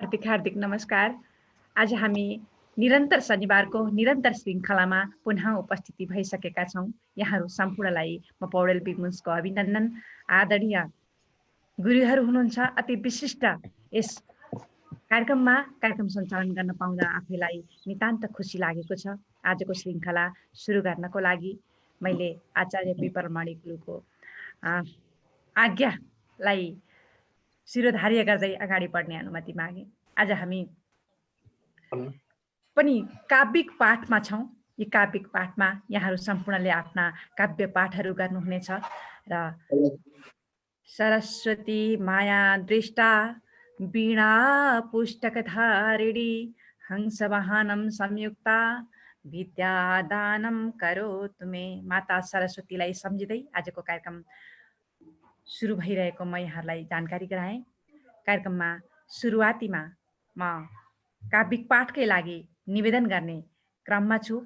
हार्दिक हार्दिक नमस्कार। आज हामी निरन्तर शनिबारको निरन्तर श्रृङ्खलामा पुनः उपस्थिति भइसकेका छौँ। यहाँहरू सम्पूर्णलाई म पौडेल बिगमुन्सको अभिनन्दन। आदरणीय गुरुहरू हुनुहुन्छ, अति विशिष्ट यस कार्यक्रम सञ्चालन गर्न पाउँदा आफैलाई नितान्त खुसी लागेको छ। आजको श्रृङ्खला सुरु गर्नको लागि मैले आचार्य विपरमणि गुरुको आज्ञालाई शिरोधार्य गर्दै अगाडि बढ्ने अनुमति मागे। आज हामी पनि काव्यिक पाठमा छौँ। यी काव्यिक पाठमा यहाँहरू सम्पूर्णले आफ्ना काव्य पाठहरू गर्नुहुनेछ र सरस्वती माया दृष्टा वीणा पुस्तकधारिणी हंसवाहनं संयुक्ता विद्यादानं करोतु मे। माता सरस्वतीलाई सम्झिँदै आजको कार्यक्रम सुरु भइरहेको म यहाँहरूलाई जानकारी गराएँ। कार्यक्रममा सुरुवातीमा म काव्यिक पाठकै लागि निवेदन गर्ने क्रममा छु।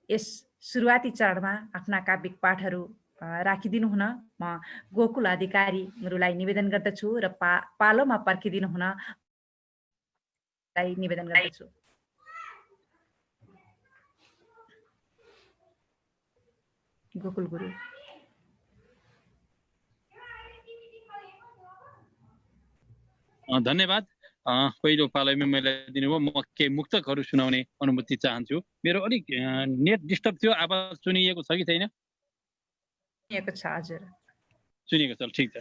यस सुरुवाती चरणमा आफ्ना काव्यिक पाठहरू राखिदिनु हुन म गोकुल अधिकारी गुरुलाई निवेदन गर्दछु र पालोमा पर्खिदिनु हुन निवेदन गर्दछु। गोकुल गुरु। धन्यवाद। पहिलो पालोमा मैले दिनुभयो। म के मुक्तकहरू सुनाउने अनुमति चाहन्छु। मेरो अलिक नेट डिस्टर्ब थियो। आवाज सुनिएको छ कि छैन? सुनिएको छ हजुर। सुनिएको छ, ठिक छ।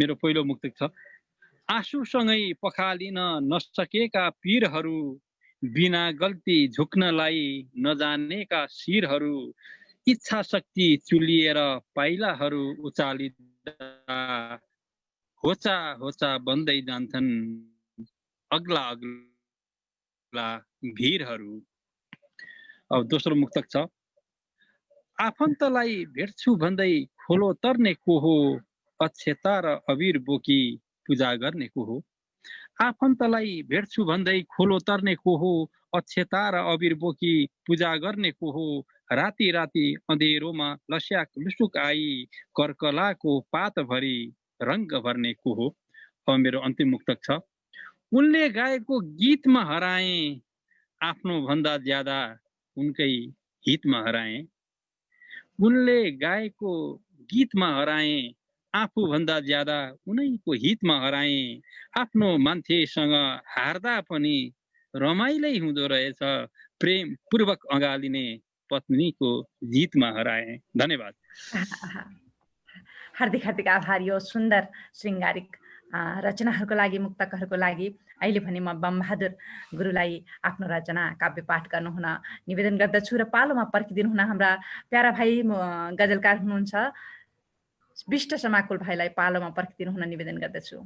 मेरो पहिलो मुक्तक छ। आँसुसँगै पखालिन नसकेका पीरहरू, बिना गल्ती झुक्नलाई नजानेका शिरहरू, इच्छा शक्ति चुलिएर पाइलाहरू उचालिँदा होचा होचा बन्दै जान्छन् अग्ला अग्ला भिरहरू। अब दोस्रो मुक्तक छ। आफन्तलाई भेट्छु भन्दै खोलो तर्ने को हो, अक्षता र अबिर बोकी पूजा गर्ने को हो। आफन्तलाई भेट्छु भन्दै खोलो तर्ने को हो, अक्षता र अबिर बोकी पूजा गर्ने को हो। राति राति अँधेरोमा लस्याक लुसुक आई कर्कलाको पातभरि रङ्ग भर्ने को हो। अब मेरो अन्तिम मुक्तक छ। उनले गाएको गीतमा हराए, आफ्नो भन्दा ज्यादा उनकै हितमा हराए। उनले गाएको गीतमा हराए, आफू भन्दा ज्यादा उनैको हितमा हराए। आफ्नो मान्छेसँग हार्दा पनि रमाइलै हुँदो रहेछ, प्रेम पूर्वक अगालिने पत्नीको जितमा हराए। धन्यवाद। हार्दिक हार्दिक आभार यो सुन्दर श्रृङ्गारिक रचनाहरूको लागि, मुक्तकहरूको लागि। अहिले भने म बमबहादुर गुरुलाई आफ्नो रचना काव्य पाठ गर्नुहुन निवेदन गर्दछु र पालोमा पर्खिदिनु हुन हाम्रा प्यारा भाइ गजलकार हुनुहुन्छ विष्ट समाकुल भाइलाई पालोमा पर्खिदिनु हुन निवेदन गर्दछु।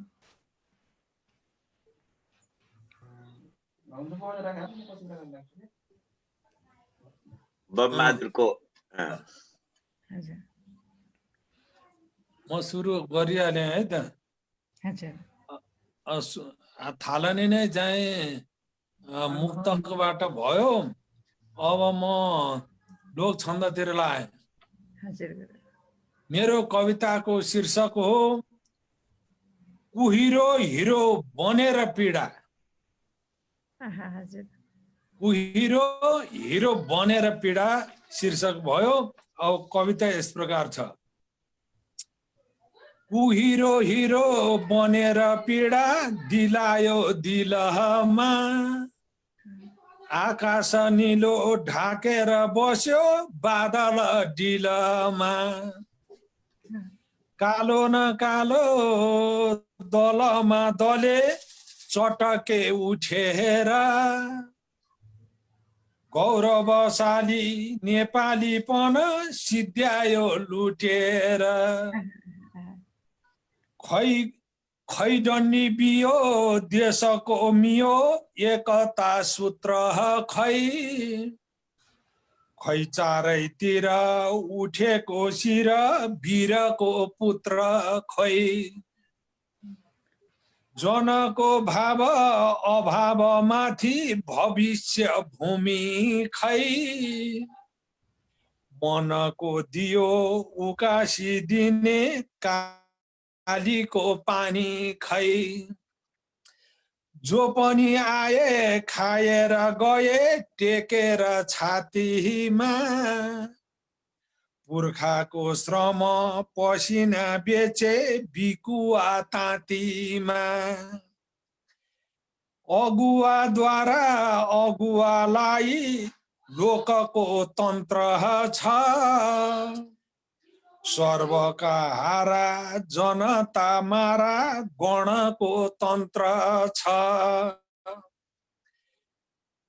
बमबहादुरको म सुरु गरिहालेँ है त। थालनी नै चाहिँ मुक्तकबाट भयो। अब म लोक छन्दतिर लाएँ। मेरो कविताको शीर्षक हो कुहिरो हिरो बनेर पीडा। कुहिरो हिरो बनेर पीडा शीर्षक भयो। अब कविता यस प्रकार छ। कुहिरो हिरो बनेर पीडा दिलायो दिलहमा, आकाश निलो ढाकेर बस्यो बादल डिलमा। कालो न कालो दलमा दले चटके उठेर, गौरवशाली नेपालीपन सिद्ध्यायो लुटेर। खै डन्नी बियो देशको मियो एकता सूत्र खै। खै चारैतिर उठेको शिर वीरको पुत्र खै। जनको भाव अभावमाथि भविष्य भूमि खै। मनको दियो उकासिदिने कालीको पानी खै। जो पनि आए खाएर गए टेकेर छातीमा पुर्खाको श्रम पसिना बेचे बिकुवा तातीमा अगुवाद्वारा अगुवालाई लोकको तन्त्र छ सर्वका हारा जनता मारा गणको तन्त्र छ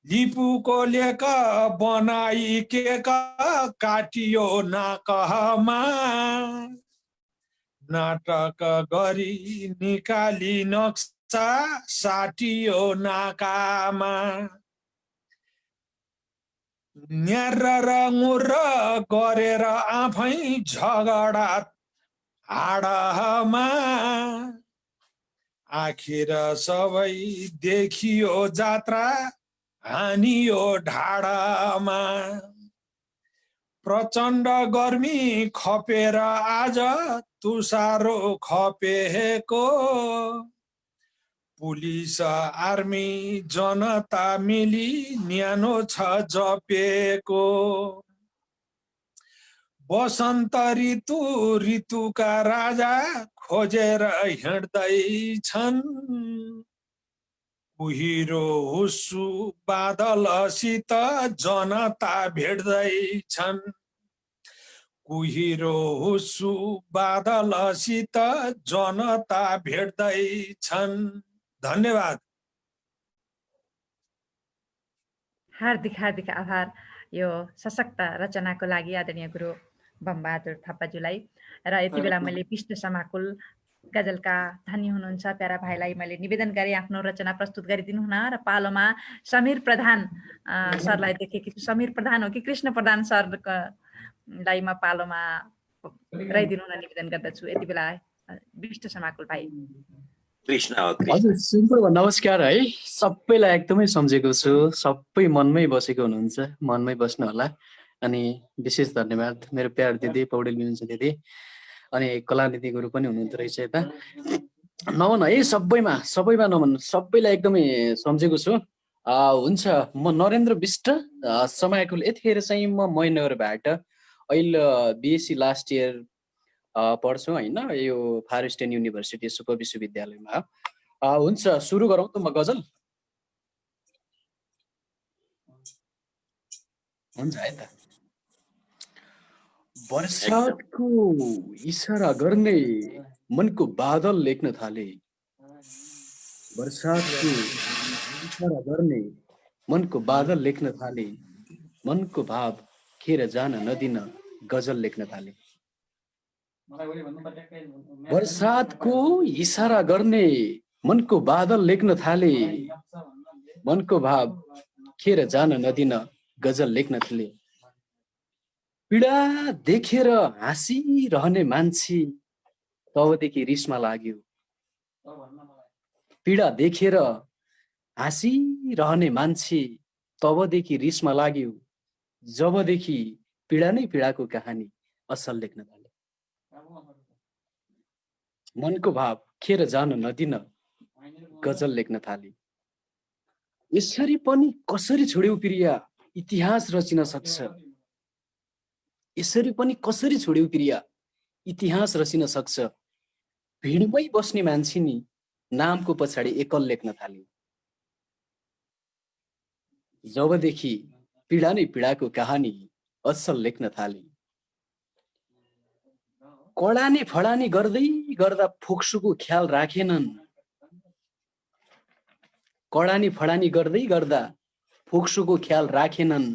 लिपुको लेख बनाई केक काटियो नाकमा नाटक गरी निकाली नक्सा साटियो नाकामा न्यार र मुर्र गरेर आफै झगडा हाडमा आखिर सबै देखियो जात्रा हानियो ढाडामा प्रचण्ड गर्मी खपेर आज तुसारो खपेको पुलिस आर्मी जनता मिली न्यानो छ जपेको बसन्त ऋतु ऋतुका राजा खोजेर हिँड्दैछन् कुहिरो हुस्सु बादलसित जनता भेट्दैछन् कुहिरो हुस्सु बादलसित जनता भेट्दैछन् धन्यवाद हार्दिक हार्दिक आभार यो सशक्त रचनाको लागि आदरणीय गुरु बमबहादुर थापाज्यूलाई र यति बेला मैले विष्णु समाकुल गजलका धनी हुनुहुन्छ प्यारा भाइलाई मैले निवेदन गरेँ आफ्नो रचना प्रस्तुत गरिदिनु हुन र पालोमा समीर प्रधान सरलाई देखेकी छु समीर प्रधान हो कि कृष्ण प्रधान सरलाई म पालोमा गराइदिनु हुन निवेदन गर्दछु यति बेला विष्णु समाकुल भाइ हजुर सिम्पल नमस्कार है सबैलाई एकदमै सम्झेको छु सबै मनमै बसेको हुनुहुन्छ मनमै बस्नु होला अनि विशेष धन्यवाद मेरो प्यार दिदी पौडेल हुनुहुन्छ दिदी अनि कलानिधि गुरु पनि हुनुहुँदो रहेछ यता नमन है सबैमा नमन सबैलाई एकदमै सम्झेको छु हुन्छ म नरेन्द्र विष्ट समाकुल यतिखेर चाहिँ म महेन्द्रबाट अहिले बिएससी लास्ट इयर पढ्छु होइन यो फार इस्टर्न युनिभर्सिटी सुपर विश्वविद्यालयमा हुन्छ सुरु गरौँ त म गजल हुन्छ है त वर्षाको इशारा गर्ने मनको बादल लेख्न थाले वर्षाको इशारा गर्ने मनको बादल लेख्न थाले मनको भाव खेर जान नदिन गजल लेख्न थाले वर्षाको इशारा गर्ने मनको बादल लेख्न थाले मनको भाव खेर जान नदिन गजल लेख्न थाले पीडा देखेर हाँसिरहने मान्छे तबदेखि रिसमा लाग्यो पीडा देखेर हाँसिरहने मान्छे तबदेखि रिसमा लाग्यो जबदेखि पीडा नै पीडाको कहानी असल लेख्न थाले मनको भाव खेर जान नदिन गजल लेख्न थाले यसरी पनि कसरी छोड्यौ प्रिया इतिहास रचिन सक्छ यसरी पनि कसरी छोड्यौ प्रिया इतिहास रचिन सक्छ भिडमै बस्ने मान्छे नि नामको पछाडि एकल लेख्न थाले जबदेखि पीडा नै पीडाको कहानी असल लेख्न थाले कडानी फडानी गर्दै गर्दा फोक्सोको ख्याल राखेनन् कडानी फडानी गर्दै गर्दा फोक्सोको ख्याल राखेनन्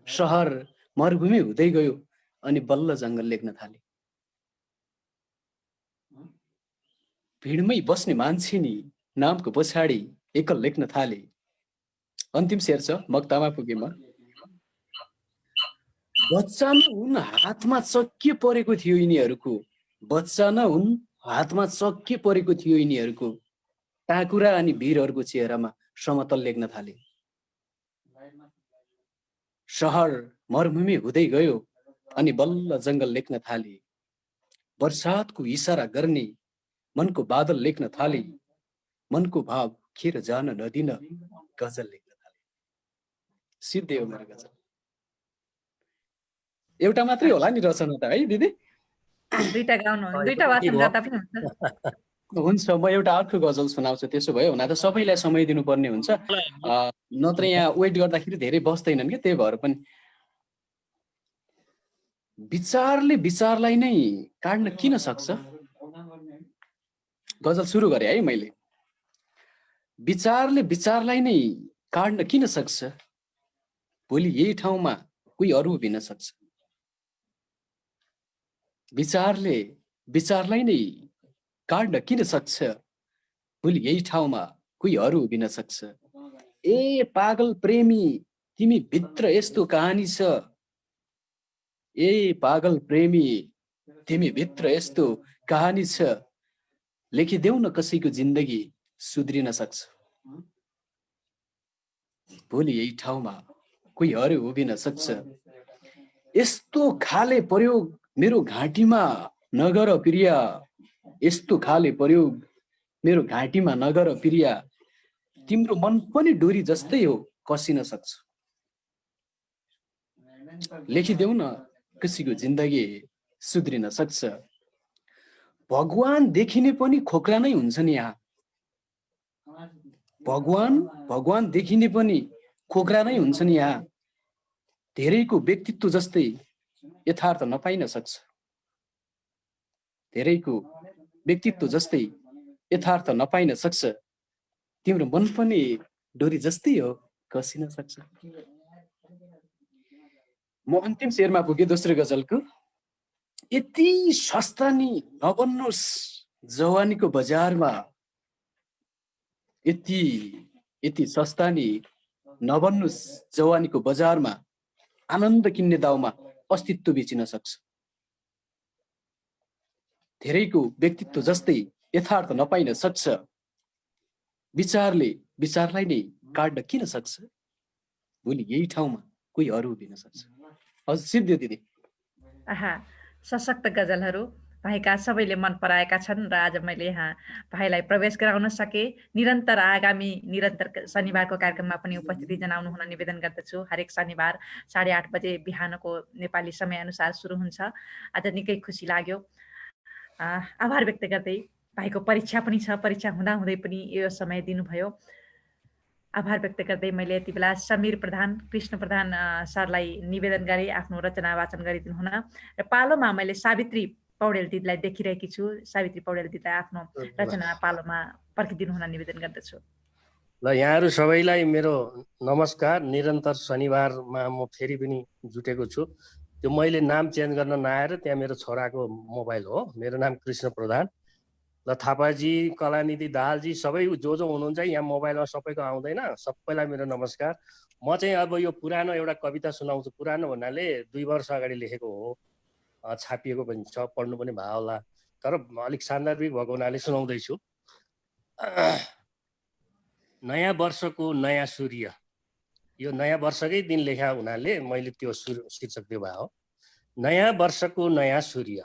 शहर मरुभूमि हुँदै गयो अनि बल्ल जंगल लेख्न थाले भिडमै बस्ने मान्छे नि नामको पछाडि एकल लेख्न थाले अन्तिम शेर छ मक्तामा पुगेमा बच्चा न हुन हातमा चक्के परेको थियो यिनीहरूको बच्चा न हुन हातमा चक्के परेको थियो यिनीहरूको टाकुरा अनि वीरहरूको चेहरामा समतल लेख्न थाले शहर मरुभूमि हुँदै गयो अनि बल्ल जंगल लेख्न थाले वर्षातको इशारा गर्ने मनको बादल लेख्न थाले मनको भाव खेर जान नदिन गजल लेख्न थाले। सिद्धे हो मेरो गजल। एउटा मात्रै होला नि रचना त है दिदी? दुईटा गाउनु, दुईटा वाचन गर्दा पनि हुन्छ। हुन्छ, म एउटा अर्को गजल सुनाउँछु। त्यसो भयो हुन त सबैलाई समय दिनुपर्ने हुन्छ, नत्र यहाँ वेट गर्दाखेरि धेरै बस्दैनन् कि, त्यही भएर पनि। विचारले विचारलाई नै काट्न किन सक्छ? गजल सुरु गरे है मैले। विचारले विचारलाई नै काट्न किन सक्छ? भोलि यही ठाउँमा कोही अरू उभिन सक्छ। विचारले विचारलाई नै काट्न किन सक्छ? भोलि यही ठाउँमा कोही अरू उभिन सक्छ। ए पागल प्रेमी तिमी भित्र यस्तो कहानी छ। ए पागल प्रेमी तिमी भित्र यस्तो कहानी छ। लेखिदेऊ न कसैको जिन्दगी सुध्रिन सक्छ। भोलि यही ठाउँमा कोही अरू उभिन सक्छ। यस्तो खाले प्रयोग मेरो घाँटीमा नगर प्रिया। यस्तो खाले प्रयोग मेरो घाँटीमा नगर प्रिया। तिम्रो मन पनि डोरी जस्तै हो, कसिन सक्छ। लेखिदेऊ न कसैको जिन्दगी सुध्रिन सक्छ। भगवान देखिने पनि खोक्रा नै हुन्छन् यहाँ। भगवान देखिने पनि खोक्रा नै हुन्छन् यहाँ। धेरैको व्यक्तित्व जस्तै यथार्थ नपाइन सक्छ। धेरैको व्यक्तित्व जस्तै यथार्थ नपाइन सक्छ। तिम्रो मन पनि डोरी जस्तै हो, कसिन सक्छ। म अन्तिम शेरमा पुगे दोस्रो गजलको। यति सस्ता नि नबन्नुहोस् जवानीको बजारमा। यति सस्ता नि नबन्नुहोस् जवानीको बजारमा। आनन्द किन्ने दाउमा अस्तित्व बेचिन सक्छ। धेरैको व्यक्तित्व जस्तै यथार्थ नपाइन सक्छ। विचारले विचारलाई नै काट्न किन सक्छ? भोलि यही ठाउँमा कोही अरू उभिन सक्छ। हजुर सिद्धि दिदी। आहा, सशक्त गजलहरू भाइका सबैले मन पराएका छन् र आज मैले यहाँ भाइलाई प्रवेश गराउन सके। निरन्तर शनिबारको कार्यक्रममा पनि उपस्थिति जनाउनु हुन निवेदन गर्दछु। हरेक शनिबार 8:30 बजे बिहानको नेपाली समयअनुसार सुरु हुन्छ। आज निकै खुसी लाग्यो। आभार व्यक्त गर्दै, भाइको परीक्षा पनि छ, परीक्षा हुँदाहुँदै पनि यो समय दिनुभयो। आभार व्यक्त गर्दै मैले यति बेला समीर प्रधान, कृष्ण प्रधान सरलाई निवेदन गरे आफ्नो रचना वाचन गरिदिनु हुन। र पालोमा मैले सावित्री पौडेल दिदीलाई देखिरहेकी छु। सावित्री पौडेल दिदीलाई आफ्नो रचना पालोमा पर्खिदिनु हुन निवेदन गर्दछु। ल, यहाँहरू सबैलाई मेरो नमस्कार। निरन्तर शनिबारमा म फेरि पनि जुटेको छु। त्यो मैले नाम चेन्ज गर्न नआएर त्यहाँ मेरो छोराको मोबाइल हो। मेरो नाम कृष्ण प्रधान। ल, थापाजी, कलानिधि दाहालजी, सबै जो हुनुहुन्छ यहाँ मोबाइलमा सबैको आउँदैन, सबैलाई मेरो नमस्कार। म चाहिँ अब यो पुरानो एउटा कविता सुनाउँछु। पुरानो भन्नाले 2 वर्ष अगाडि लेखेको हो, छापिएको पनि छ, पढ्नु पनि भयो होला, तर अलिक सान्दर्भिक भएको हुनाले सुनाउँदैछु। नयाँ वर्षको नयाँ सूर्य। यो नयाँ वर्षकै दिन लेखा हुनाले मैले त्यो शीर्षक दिएको भयो। नयाँ वर्षको नयाँ सूर्य।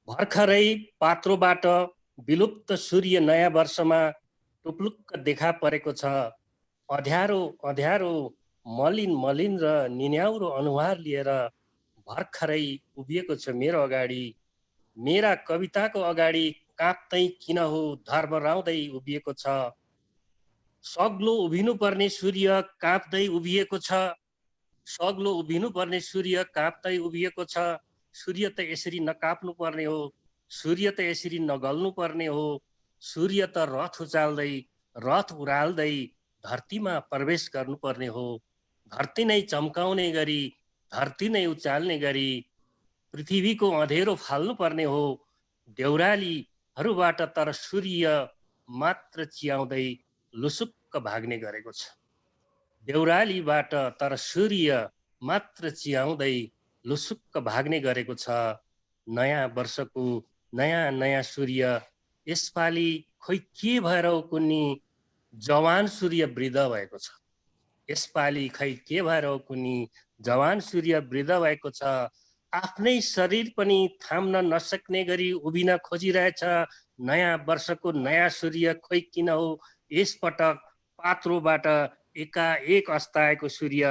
भर्खरै पात्रोबाट विलुप्त सूर्य नयाँ वर्षमा टुप्लुक्क देखा परेको छ। अँध्यारो अँध्यारो मलिन मलिन र निन्याउरो अनुहार लिएर भर्खरै उभिएको छ मेरो अगाडि। मेरा कविताको अगाडि काँप्दै किन हो धर्मराउँदै उभिएको छ। सग्लो उभिनुपर्ने सूर्य काँप्दै उभिएको छ। सग्लो उभिनुपर्ने सूर्य काँप्दै उभिएको छ। सूर्य त यसरी नकाप्नु पर्ने हो। सूर्य त यसरी नगल्नु पर्ने हो। सूर्य त रथ उचाल्दै रथ उराल्दै धरतीमा प्रवेश गर्नुपर्ने हो। धरती नै चम्काउने गरी, धरती नै उचाल्ने गरी पृथ्वीको अँधेरो फाल्नु पर्ने हो। देउरालीहरूबाट तर सूर्य मात्र चियाउँदै लुसुक्क भाग्ने गरेको छ। देउरालीबाट तर सूर्य मात्र चियाउँदै लुसुक्क भाग्ने गरेको छ। नयाँ वर्षको नयाँ नयाँ सूर्य। यसपालि खोइ के भएर कुनी जवान सूर्य वृद्ध भएको छ। यसपालि खै के भएर कुनी जवान सूर्य वृद्ध भएको छ। आफ्नै शरीर पनि थाम्न नसक्ने गरी उभिन खोजिरहेछ। नयाँ वर्षको नयाँ सूर्य खोइ किन हो यसपटक पात्रोबाट एकाएक अस्ताएको सूर्य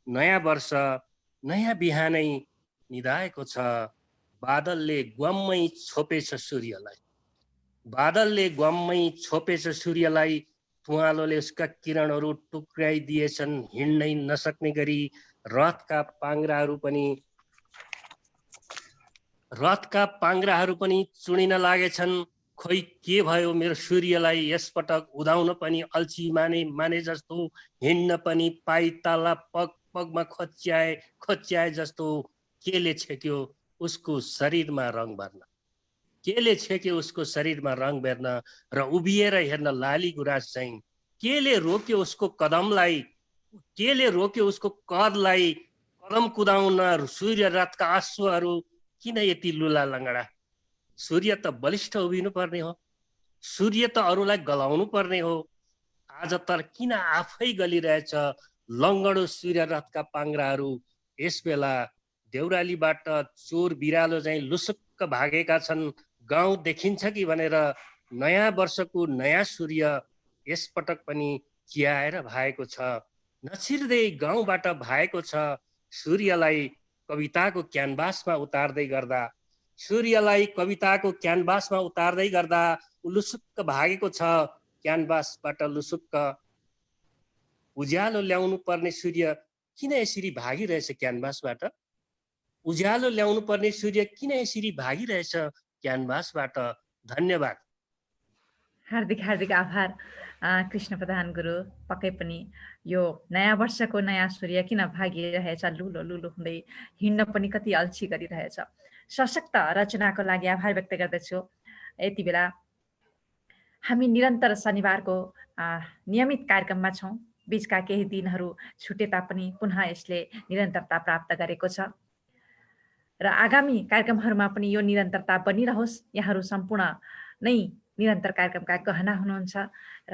नयाँ वर्ष नयाँ बिहानै निधाएको छ। बादलले ग्वाम्मै छोपेछ सूर्यलाई, बादलले ग्वाम्मै छोपेछ सूर्यलाई। तुवालोले उसका किरणहरू टुक्राइदिएछन् हिँड्नै नसक्ने गरी। रथका पाङ्ग्राहरू पनि चुडिन लागेछन्। खोइ के भयो मेरो सूर्यलाई यसपटक उदाउन पनि अल्छी माने जस्तो, हिँड्न पनि पाइताला पग पगमा खोच्याए जस्तो। केले छेक्यो उसको शरीरमा रङ भर्न, केले छेक्यो उसको शरीरमा रङ बेर्न र उभिएर हेर्न लाली गुराँस चाहिँ। केले रोक्यो उसको कदमलाई, केले रोक्यो उसको कदलाई। कदम कुदाउन सूर्य रथका अश्वहरू किन यति लुला लङ्गडा। सूर्य त बलिष्ठ उभिनु पर्ने हो, सूर्य त अरूलाई गलाउनु पर्ने हो। आज तर किन आफै गलिरहेछ लङ्गडो सूर्य रथका पाङ्ग्राहरू। यस बेला देउरालीबाट चोर बिरालो चाहिँ लुसुक्क भागेका छन्। गाउँ देखिन्छ कि भनेर नयाँ वर्षको नयाँ सूर्य यसपटक पनि चियाएर भएको छ। नछिर्दै गाउँबाट भएको छ सूर्यलाई कविताको क्यानभासमा उतार्दै गर्दा, सूर्यलाई कविताको क्यानभासमा उतार्दै गर्दा लुसुक्क भागेको छ क्यानभासबाट लुसुक्क। उज्यालो ल्याउनु पर्ने सूर्य किन यसरी भागिरहेछ क्यानभासबाट, उज्यालो ल्याउनु पर्ने सूर्य किन यसरी भागिरहेछ क्यानभासबाट। धन्यवाद। हार्दिक हार्दिक आभार कृष्ण प्रधान गुरु। पक्कै पनि यो नयाँ वर्षको नयाँ सूर्य किन भागिरहेछ, लुलो लुलो हुँदै हिँड्न पनि कति अल्छी गरिरहेछ। सशक्त रचनाको लागि आभार व्यक्त गर्दछु। यति बेला हामी निरन्तर शनिबारको नियमित कार्यक्रममा छौँ। बीचका केही दिनहरू छुटे तापनि पुनः यसले निरन्तरता प्राप्त गरेको छ र आगामी कार्यक्रमहरूमा पनि यो निरन्तरता बनिरहोस्। यहाँहरू सम्पूर्ण नै निरन्तर कार्यक्रमका गहना हुनुहुन्छ र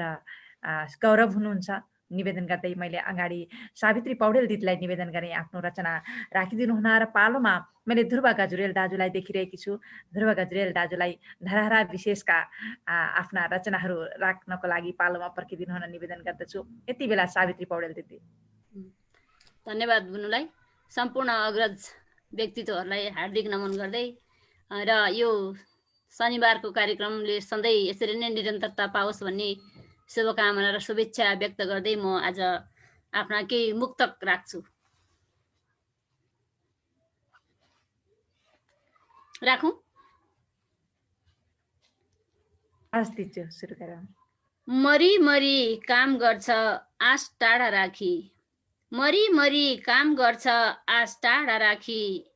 गौरव हुनुहुन्छ। निवेदन गर्दै मैले अगाडि सावित्री पौडेल दिदीलाई निवेदन गरेँ आफ्नो रचना राखिदिनु हुन र पालोमा मैले ध्रुव गजुरेल दाजुलाई देखिरहेकी छु। ध्रुव गजुरेल दाजुलाई धराहरा विशेषका आफ्ना रचनाहरू राख्नको लागि पालोमा पर्खिदिनु हुन निवेदन गर्दछु। यति बेला सावित्री पौडेल दिदी। धन्यवाद बुनुलाई। सम्पूर्ण अग्रज व्यक्तित्वहरूलाई हार्दिक नमन गर्दै र यो शनिबारको कार्यक्रमले सधैँ यसरी नै निरन्तरता पाओस् भन्ने शुभकामना र शुभेच्छा व्यक्त गर्दै म आज आफ्ना केही मुक्तक राख्छु। राखौं? मरी मरी काम गर्छ आश टाढा राखी, मरी मरी काम गर्छ आश टाढा राखी।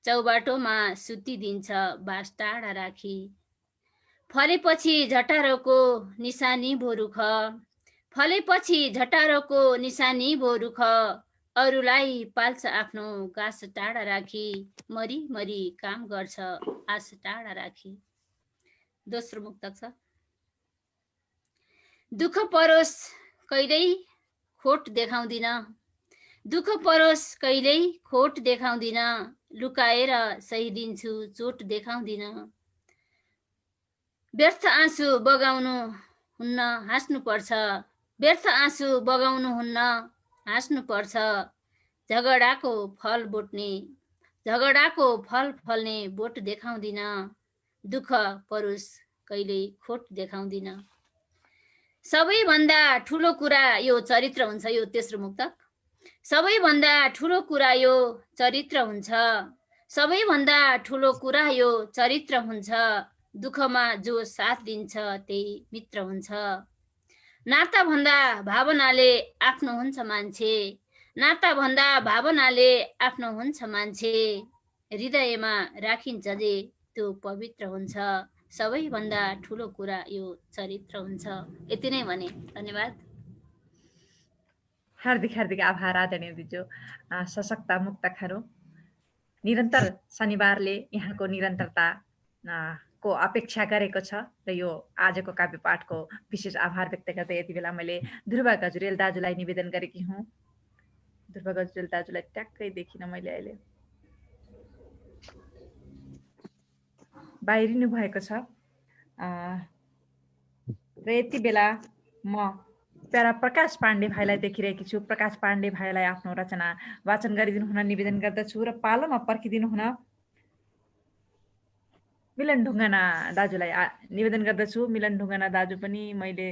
चौबाटोमा सुतिदिन्छ बास टाढा राखी। फलेपछि झटारोको निशानी भो रुख, फलेपछि झटारोको निशानी भो रुख। अरूलाई पाल्छ आफ्नो गाँस टाढा राखी, मरी मरी काम गर्छ आश टाढा राखी। दोस्रो मुक्तक छ। दुःख परोस् कहिल्यै खोट देखाउँदिन, दुःख परोस् कहिल्यै खोट देखाउँदिन। लुकाएर सहिदिन्छु चोट देखाउँदिन। व्यर्थ आँसु बगाउनु हुन्न हाँस्नु पर्छ, व्यर्थ आँसु बगाउनु हुन्न हाँस्नु पर्छ। झगडाको फल बोट्ने, झगडाको फल फल्ने बोट देखाउँदिन। दुःख परोस् कहिल्यै खोट देखाउँदिन। सबैभन्दा ठुलो कुरा यो चरित्र हुन्छ। यो तेस्रो मुक्तक। सबैभन्दा ठुलो कुरा यो चरित्र हुन्छ, सबैभन्दा ठुलो कुरा यो चरित्र हुन्छ। दुःखमा जो साथ दिन्छ त्यही मित्र हुन्छ। नाता भन्दा भावनाले आफ्नो हुन्छ मान्छे, नाता भन्दा भावनाले आफ्नो हुन्छ मान्छे। हृदयमा राखिन्छ जे त्यो पवित्र हुन्छ। सबैभन्दा ठुलो कुरा यो चरित्र हुन्छ। यति नै भने धन्यवाद। हार्दिक हार्दिक आभार आदरणीय दिजु। सशक्त मुक्तकहरू निरन्तर शनिबारले यहाँको निरन्तरता को अपेक्षा गरेको छ र यो आजको काव्य पाठको विशेष आभार व्यक्त गर्दै यति बेला मैले ध्रुव गजुरेल दाजुलाई निवेदन गरेकी हुँ। ध्रुव गजुरेल दाजुलाई ट्याक्कै देखिन मैले अहिले, बाहिरिनु भएको छ र यति बेला म प्यारा प्रकाश पाण्डे भाइलाई देखिरहेकी छु। प्रकाश पाण्डे भाइलाई आफ्नो रचना वाचन गरिदिनु हुन निवेदन गर्दछु र पालोमा पर्खिदिनु हुन मिलन ढुङ्गाना दाजुलाई निवेदन गर्दछु। मिलन ढुङ्गाना दाजु पनि मैले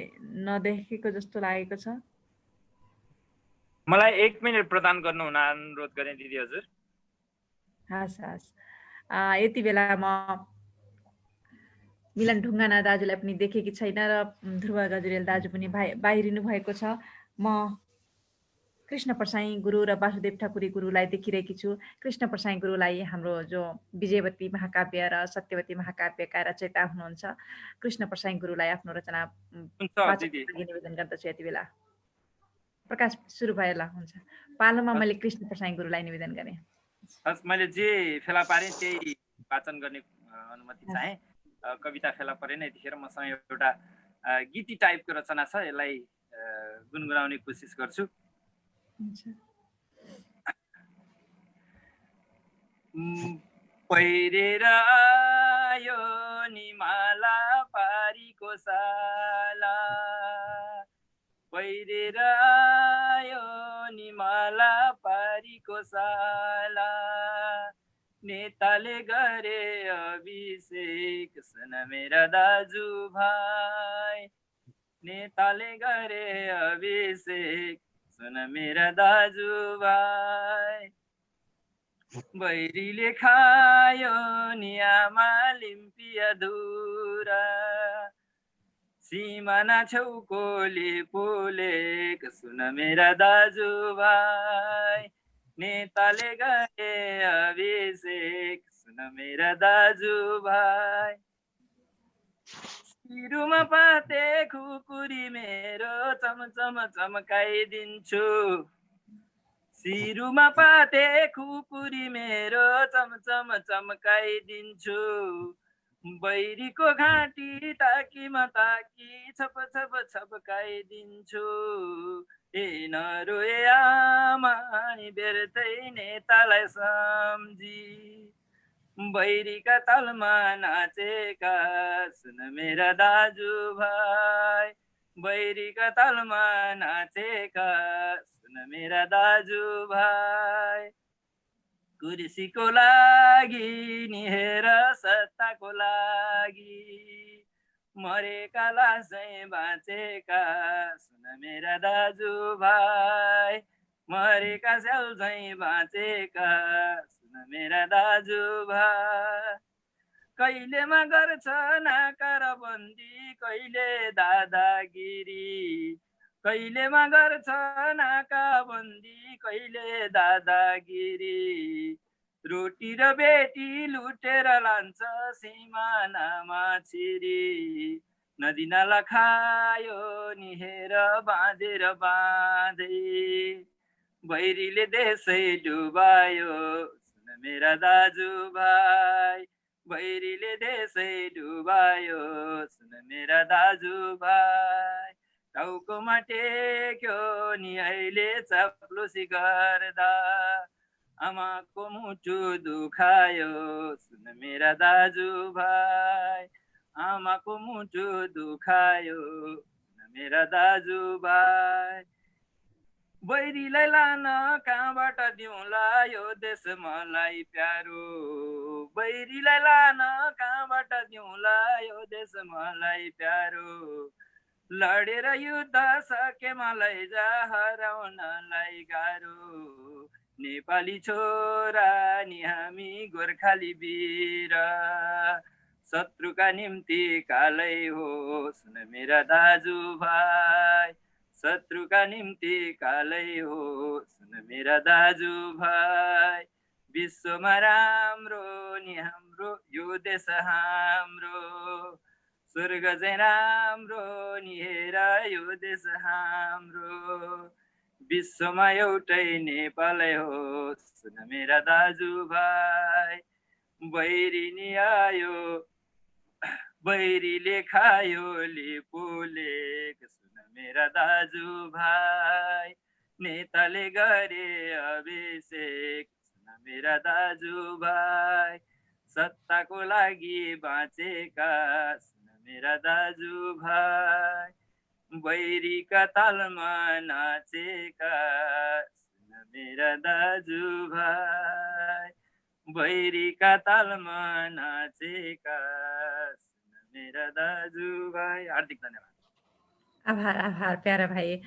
नदेखेको जस्तो लागेको छ। मलाई 1 मिनेट प्रदान गर्नु हुन अनुरोध गरेँ दिदी हजुर। हस् हस्, यति बेला म मिलन ढुङ्गाना दाजुलाई पनि देखेकी छैन र ध्रुव गजुरेल दाजु पनि बाहिरिनु भएको छ। म कृष्ण प्रसाई गुरु र वासुदेव ठकुरी गुरुलाई देखिरहेकी छु। कृष्ण प्रसाई गुरुलाई हाम्रो जो विजयवती महाकाव्य र सत्यवती महाकाव्यका रचयिता हुनुहुन्छ, कृष्ण प्रसाई गुरुलाई आफ्नो रचना निवेदन गर्दछु। यति बेला प्रकाश सुरु भएला हुन्छ। पालोमा मैले कृष्ण प्रसाई गुरुलाई निवेदन गरेँ। हस्, मैले जे फेला पारेँ त्यही वाचन गर्ने अनुमति चाहे। कविता फेला परेन, यतिखेर मसँग एउटा गीती टाइपको रचना छ, यसलाई गुनगुनाउने कोसिस गर्छु। पहिरेर आयो निमाला पारीको साला, पहिरेर आयो निमाला पारीको साला, नेताले गरे अभिषेक सुन मेरा दाजुभाइ, नेताले गरे अभिषेक सुन मेरा दाजुभाइ, बैरीले खायो नि आमा लिम्पिया धुरा, सिमाना छेउकोले पोलेक सुन मेरा दाजुभाइ, नेताले गरे अभिषेक सुन मेरा दाजुभाइ, सिरुमा पाते खुकुरी मेरो चमचम चमकाइदिन्छु, सिरुमा पाते खुकुरी मेरो चमचम चमकाइदिन्छु, बैरीको घाँटी ताकीमा ताकी छप छप छपकाइदिन्छु, ए नरोए आमा बेर्तै नेतालाई सम्झी, बैरीका तालमा नाचेका सुन मेरा दाजुभाइ, बैरीका तालमा नाचेका सुन मेरा दाजुभाइ, कुर्सीको लागि नि हेर सत्ताको लागि, मरेका लासै बाँचेका सुन मेरा दाजुभाइ, मरेका स्याल झैँ बाँचेका सुन मेरा दाजुभाइ, कहिलेमा गर्छ नाकार बन्दी कहिले दादागिरी, कहिलेमा गर्छ नाकाबन्दी कहिले दादागिरी, रोटी र बेटी लुटेर लान्छ सिमानामा छिरी, नदी नाला खायो नि हेर बाँधेर बाँधै, बैरीले देशै डुबायो सुन मेरा दाजुभाइ, बैरीले देशै डुबायो सुन मेरा दाजुभाइ, टाउकोमा टेक्यो नि अहिले चाप्लुसी गर्दा, आमाको मुटु दुखायो सुन मेरा दाजुभाइ, आमाको मुटु दुखायो सुन मेरा दाजुभाइ, बैरीलाई लान कहाँबाट दिउँला यो देश मलाई प्यारो, बैरीलाई लान कहाँबाट दिउँला यो देश मलाई प्यारो, लडेर युद्ध सकेमा लैजा हराउनलाई गाह्रो, नेपाली छोरा नि हामी गोर्खाली वीर, शत्रुका निम्ति कालै हो सुन मेरा दाजुभाइ, शत्रुका निम्ति कालै हो सुन मेरा दाजुभाइ, विश्वमा राम्रो नि हाम्रो यो देश हाम्रो, स्वर्ग चाहिँ राम्रो नि हेर यो देश हाम्रो, विश्वमा एउटै नेपालै हो सुन मेरा दाजुभाइ, बैरी नि आयो बैरीले खायो लिपुलेक सुन मेरा दाजुभाइ, नेताले गरे अभिषेक सुन मेरा दाजुभाइ, सत्ताको लागि बाँचेका सुन मेरा दाजुभाइ, बैरीका तालमा नाचेका सुन मेरा दाजुभाइ, बैरीका तालमा नाचेका सुन मेरा दाजुभाइ। हार्दिक धन्यवाद। आभार आभार प्यारा भाइ।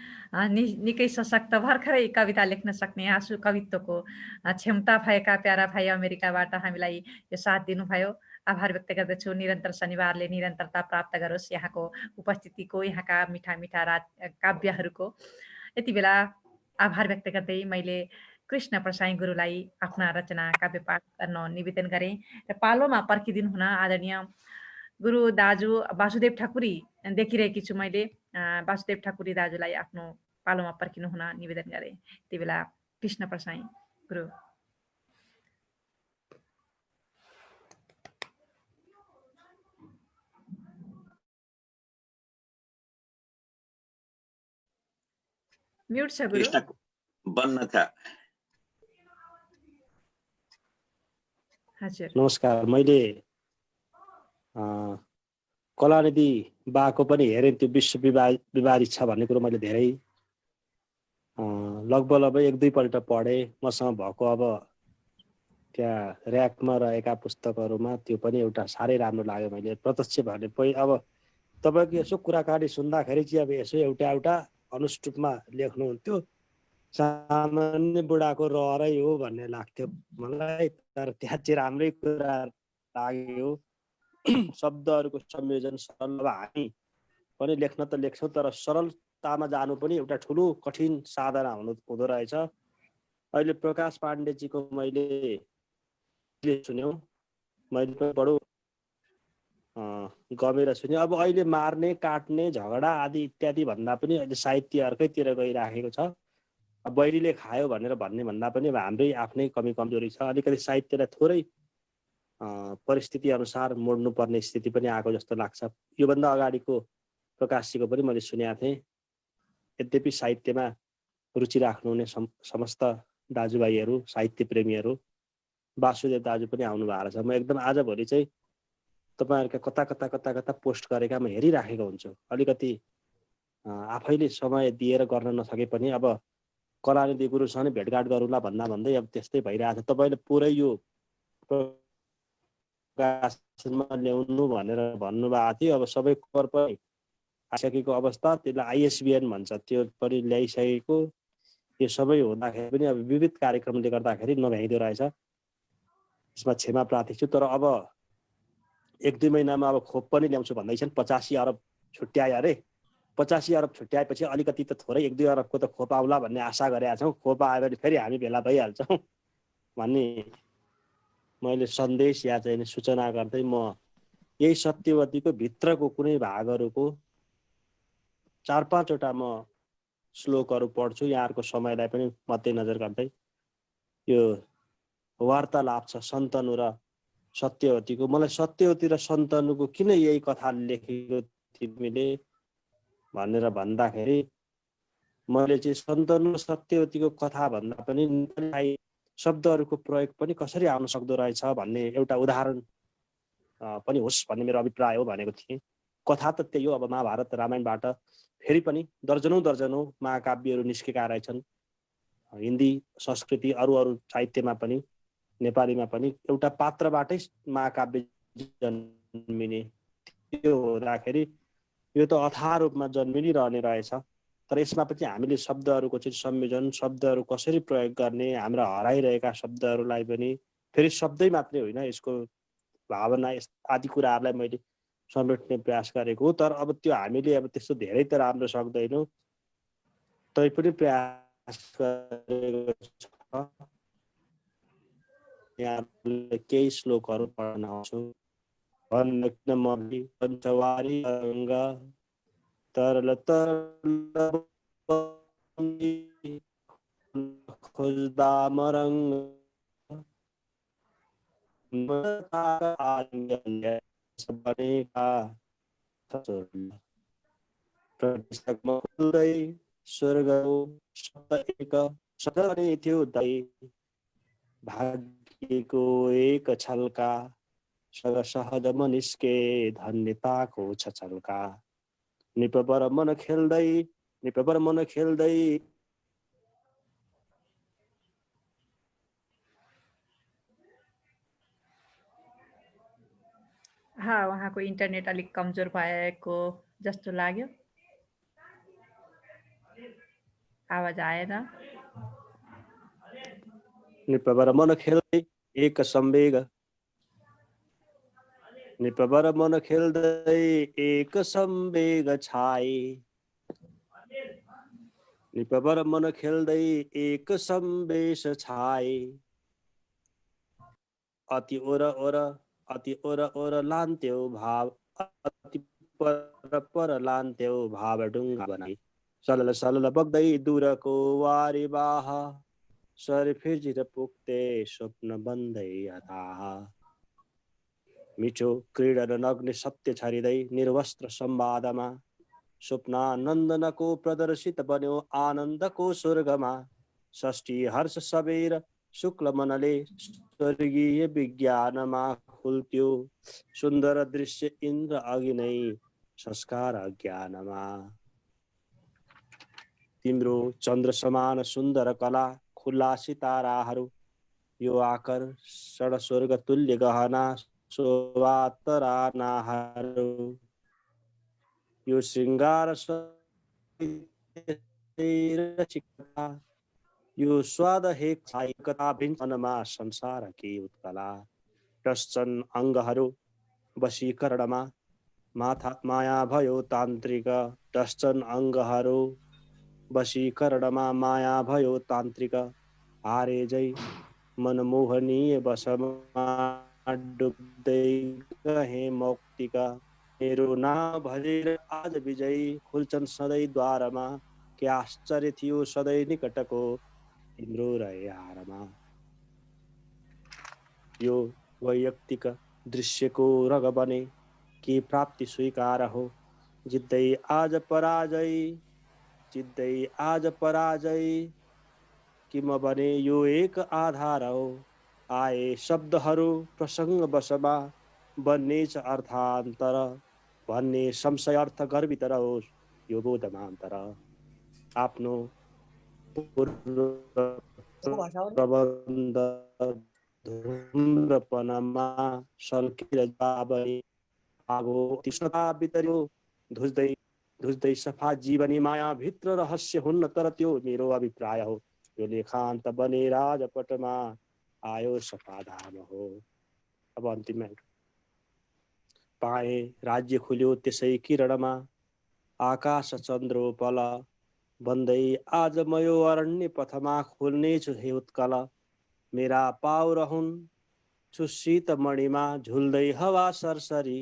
निकै सशक्त भर्खरै कविता लेख्न सक्ने आँसु कवित्वको क्षमता भएका प्यारा भाइ अमेरिकाबाट हामीलाई यो साथ दिनुभयो। आभार व्यक्त गर्दछु। निरन्तर शनिबारले निरन्तरता प्राप्त गरोस् यहाँको उपस्थितिको, यहाँका मिठा मिठा काव्यहरूको। यति बेला आभार व्यक्त गर्दै मैले कृष्ण प्रसाई गुरुलाई आफ्ना रचना काव्य पाठ गर्न निवेदन गरेँ र पालोमा पर्खिदिनु हुन आदरणीय गुरु दाजु वासुदेव ठकुरी देखिरहेकी छु मैले। वासुदेव ठकुरी दाजुलाई आफ्नो पालोमा पर्खिनु हुन निवेदन गरे। त्यति बेला कृष्ण प्रसाई गुरु। म्युट छ गुरु। बन्न था। हजुर नमस्कार। मैले कलानिधि बाको पनि हेरेँ, त्यो विश्व विवादित छ भन्ने कुरो मैले धेरै लगभग 1-2 पल्ट पढेँ। मसँग भएको अब त्यहाँ ऱ्याकमा रहेका पुस्तकहरूमा त्यो पनि एउटा साह्रै राम्रो लाग्यो। मैले प्रत्यक्ष भने अब तपाईँको यसो कुराकानी सुन्दाखेरि चाहिँ अब यसो एउटा अनुष्टुपमा लेख्नुहुन्थ्यो, सामान्य बुढाको रहरै हो भन्ने लाग्थ्यो मलाई। तर त्यहाँ चाहिँ राम्रै कुरा लाग्यो। शब्दहरूको संयोजन सरल। अब हामी पनि लेख्न त लेख्छौँ, तर सरलतामा जानु पनि एउटा ठुलो कठिन साधना हुँदो रहेछ। अहिले प्रकाश पाण्डेजीको मैले सुन्यौँ, मैले पनि बडो गमेर सुन्यो। अब अहिले मार्ने, काट्ने, झगडा आदि इत्यादि भन्दा पनि अहिले साहित्य अर्कैतिर गइराखेको छ। बैरीले खायो भनेर भन्ने भन्दा पनि अब हाम्रै आफ्नै कमी कमजोरी छ। अलिकति साहित्यलाई थोरै परिस्थिति अनुसार मोड्नुपर्ने स्थिति पनि आएको जस्तो लाग्छ। योभन्दा अगाडिको प्रकाशजीको पनि मैले सुनेको थिएँ। यद्यपि साहित्यमा रुचि राख्नुहुने समस्त दाजुभाइहरू, साहित्य प्रेमीहरू, वासुदेव दाजु पनि आउनु भएको छ। म एकदम आजभोलि चाहिँ तपाईँहरूका कता पोस्ट गरेका म हेरिराखेको हुन्छु। अलिकति आफैले समय दिएर गर्न नसके पनि अब कलानिधि गुरुसँग नै भेटघाट गरौँला भन्दै अब त्यस्तै भइरहेको छ। तपाईँले पुरै यो प्रकाशनमा ल्याउनु भनेर भन्नुभएको थियो। अब सबै खबर पनि आइसकेको अवस्था, त्यसलाई आइएसबिएन भन्छ, त्यो पनि ल्याइसकेको। यो सबै हुँदाखेरि पनि अब विविध कार्यक्रमले गर्दाखेरि नभ्याइदो रहेछ। यसमा क्षमा प्रार्थी छु। तर अब 1-2 महिनामा अब खोप पनि ल्याउँछु भन्दैछन्। 85 अरब छुट्याए अरे। 85 अरब छुट्याएपछि अलिकति त थोरै 1-2 अरबको त खोप आउला भन्ने आशा गरेका छौँ। खोप आयो भने फेरि हामी भेला भइहाल्छौँ भन्ने मैले सन्देश या चाहिँ सूचना गर्दै म यही सत्यवतीको भित्रको कुनै भागहरूको 4-5 वटा म श्लोकहरू पढ्छु, यहाँहरूको समयलाई पनि मध्यनजर गर्दै। यो वार्तालाप छ सन्तनु र सत्यवतीको। मलाई सत्यवती र सन्तनुको किन यही कथा लेखेको तिमीले भनेर भन्दाखेरि मैले चाहिँ सन्तनु र सत्यवतीको कथा भन्दा पनि शब्दहरूको प्रयोग पनि कसरी आउन सक्दो रहेछ भन्ने एउटा उदाहरण पनि होस् भन्ने मेरो अभिप्राय हो भनेको थिएँ। कथा त त्यही हो। अब महाभारत रामायणबाट फेरि पनि दर्जनौं महाकाव्यहरू निस्केका रहेछन्। हिन्दी संस्कृति अरू साहित्यमा पनि, नेपालीमा पनि एउटा पात्रबाटै महाकाव्य जन्मिने। त्यो हुँदाखेरि यो त अथाह रूपमा जन्मिरहने रहेछ। तर यसमा पनि हामीले शब्दहरूको चाहिँ संयोजन, शब्दहरू कसरी प्रयोग गर्ने, हाम्रा हराइरहेका शब्दहरूलाई पनि फेरि शब्दै मात्रै होइन, यसको भावना आदि कुराहरूलाई मैले समेट्ने प्रयास गरेको हो। तर अब त्यो हामीले अब त्यस्तो धेरै त राम्रो सक्दैनौँ, तैपनि प्रयास गरेको छ। यहाँले केही श्लोकहरू पढ्न आउँछु। पञ्चवारी अङ्ग तरल खोज्दा मरङ्ग स्वर्गको एक सदनै थियो दय भाग्यको एक छल्का सहज मनिस्के धन्यताको छ छल्का। निपबर मन खेल्दै उहाँको इन्टरनेट अलिक कमजोर भएको जस्तो लाग्यो, आवाज आएन। निपबर मन खेल्दै एक सम्वेग निपबर मन खेल्दै एक सम्वेग छाए निपबर मन खेल्दै एक सम्वेश छाए अति ओर लान्थ्यो भाव अति पर लान्थ्यो भाव ढुङ्गा बनाई सलल सलल बग्दै दूरको वारी बाह सर फिर्जिर पुग्थे स्वप्न बन्दै अथाह मिठो क्रीडन नग्ने सत्य छरिँदै निर्वस्त्र संवादमा स्वप्नानन्दनको प्रदर्शित बन्यो आनन्दको स्वर्गमा षष्ठी हर्ष सबेर शुक्ल मनले स्वर्गीय विज्ञानमा खुल्थ्यो सुन्दर दृश्य इन्द्र अघि नै संस्कार ज्ञानमा तिम्रो चन्द्र समान सुन्दर कला खुला सिताराहरू यो आकर्षण स्वर्ग तुल्य गहना शोभा तरानाहरू यो श्रृङ्गार यो स्वाद हेक छाइकता भिन्नमा संसारकी उत्कला टस्छन् अङ्गहरू वशीकरणमा माया भयो तान्त्रिक टस्छन् अङ्गहरू वशीकरणमा माया भयो तान्त्रिक हारे जै मनमोहनीय वशमा डुब्दै गए मौक्तिका मेरो नाम भजेर आज विजयी खुल्छन् सधैँ द्वारमा के आश्चर्य थियो सधैँ निकटको तिम्रो रयारमा यो वैयक्तिक दृश्यको रग बने के प्राप्ति स्वीकार हो जित्दै आज पराजय कि म भने यो एक आधार हो आए शब्दहरू प्रसङ्ग वशमा बन्नेछ अर्थान्तर भन्ने संशय अर्थ गर्भित रहोस् यो बोधमान्तर आफ्नो प्रबन्ध धुम्रपनमा सल्किएर जाबनी आगो तीक्ष्णता बितर्यो धुज्दै सफा जीवनी माया भित्र रहस्य हुन्न तर त्यो मेरो अभिप्राय हो यो लेखान्त बने राजपटमा आयो सफाधाम हो। अब अन्तिममा पाए राज्य खुल्यो त्यसै किरणमा आकाश चन्द्रोपल बन्दै आज म यो अरण्य पथमा खोल्नेछु हे उत्कल मेरा पाउ रहन् छु शीत मणिमा झुल्दै हवा सरसरी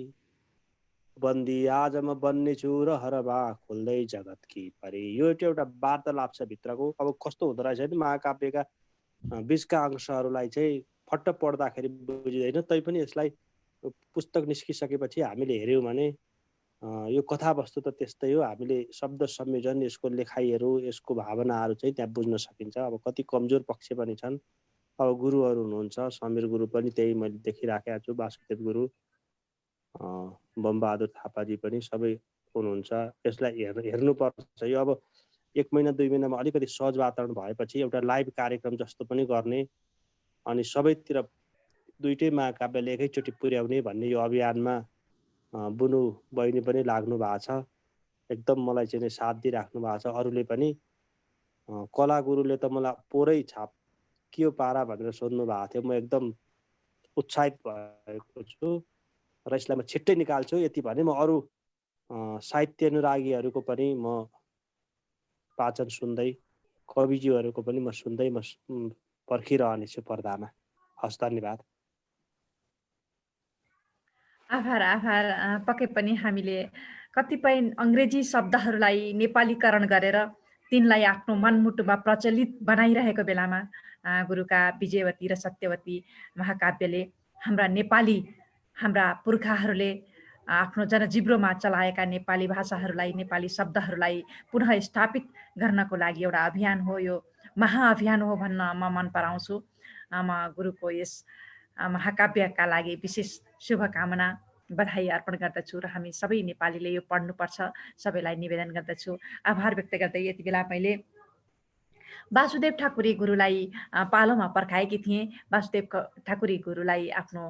बन्दी आज म बन्नेछु रहरमा खोल्दै जगत कि परी। यो एउटा वार्तालाप छ भित्रको। अब कस्तो हुँदो रहेछ नि महाकाव्यका बीचका अंशहरूलाई चाहिँ फट्ट पढ्दाखेरि बुझिँदैन, तैपनि यसलाई पुस्तक निस्किसकेपछि हामीले हेऱ्यौँ भने यो कथावस्तु त त्यस्तै हो। हामीले शब्द संयोजन यसको लेखाइहरू यसको भावनाहरू चाहिँ त्यहाँ बुझ्न सकिन्छ। अब कति कमजोर पक्ष पनि छन्। अब गुरुहरू हुनुहुन्छ, समीर गुरु पनि त्यही मैले देखिराखेको छु, वासुदेव गुरु, बमबहादुर थापाजी पनि सबै हुनुहुन्छ। यसलाई हेर्नुपर्छ। यो अब 1 महिना 2 महिनामा अलिकति सहज वातावरण भएपछि एउटा लाइभ कार्यक्रम जस्तो पनि गर्ने अनि सबैतिर दुईटै महाकाव्यले एकैचोटि पुर्याउने भन्ने यो अभियानमा बुनु बहिनी पनि लाग्नु भएको छ। एकदम मलाई चाहिँ साथ दिइराख्नु भएको छ। अरूले पनि कला गुरुले त मलाई पोरै छाप के हो पारा भनेर सोध्नु भएको थियो। म एकदम उत्साहित भएको छु र यसलाई म छिट्टै निकाल्छु। यति भने म अरू साहित्य अनुरागीहरूको पनि म वाचन सुन्दै कविजीहरूको पनि म सुन्दै म पर्खिरहनेछु पर्दामा। हस्, धन्यवाद। आभार। पक्कै पनि हामीले कतिपय अङ्ग्रेजी शब्दहरूलाई नेपालीकरण गरेर तिनलाई आफ्नो मनमुटुमा प्रचलित बनाइरहेको बेलामा गुरुका विजयवती र सत्यवती महाकाव्यले हाम्रा पुर्खाहरूले आफ्नो जनजिब्रोमा चलाएका नेपाली भाषाहरूलाई, नेपाली शब्दहरूलाई पुनः स्थापित गर्नको लागि एउटा अभियान हो। यो महाअभियान हो भन्न म मन पराउँछु। म गुरुको यस महाकाव्यका लागि विशेष शुभकामना बधाई अर्पण गर्दछु र हामी सबै नेपालीले यो पढ्नुपर्छ सबैलाई निवेदन गर्दछु। आभार व्यक्त गर्दै यति बेला मैले वासुदेव ठाकुरी गुरुलाई पालोमा पर्खाएकी थिएँ। वासुदेव ठाकुरी गुरुलाई आफ्नो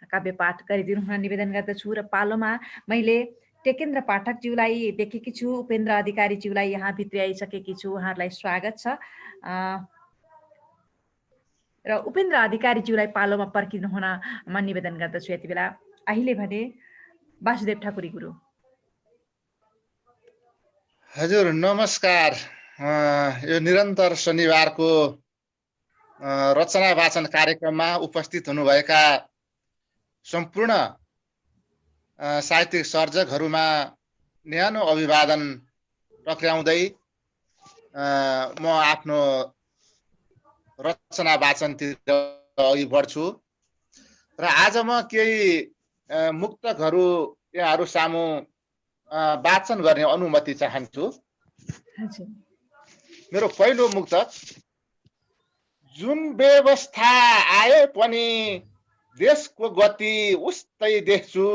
काव्य पाठ गरिदिनु हुन निवेदन गर्दछु र पालोमा मैले टेकेन्द्र पाठकज्यूलाई देखेकी छु, उपेन्द्र अधिकारीज्यूलाई यहाँ भित्री आइसकेकी छु, उहाँहरूलाई स्वागत छ। र उपेन्द्र अधिकारीज्यूलाई पालोमा पर्खिनु हुन म निवेदन गर्दछु यति बेला। अहिले भने वासुदेव ठाकुरी गुरु। हजुर नमस्कार। यो निरन्तर शनिबारको रचना वाचन कार्यक्रममा उपस्थित हुनुभएका सम्पूर्ण साहित्यिक सर्जकहरूमा न्यानो अभिवादन टक्राउँदै म आफ्नो रचना वाचनतिर अघि बढ्छु र आज म केही मुक्तकहरू यहाँहरू सामु वाचन गर्ने अनुमति चाहन्छु। मेरो पहिलो मुक्तक, जुन व्यवस्था आए पनि देशको गति उस्तै देख्छु,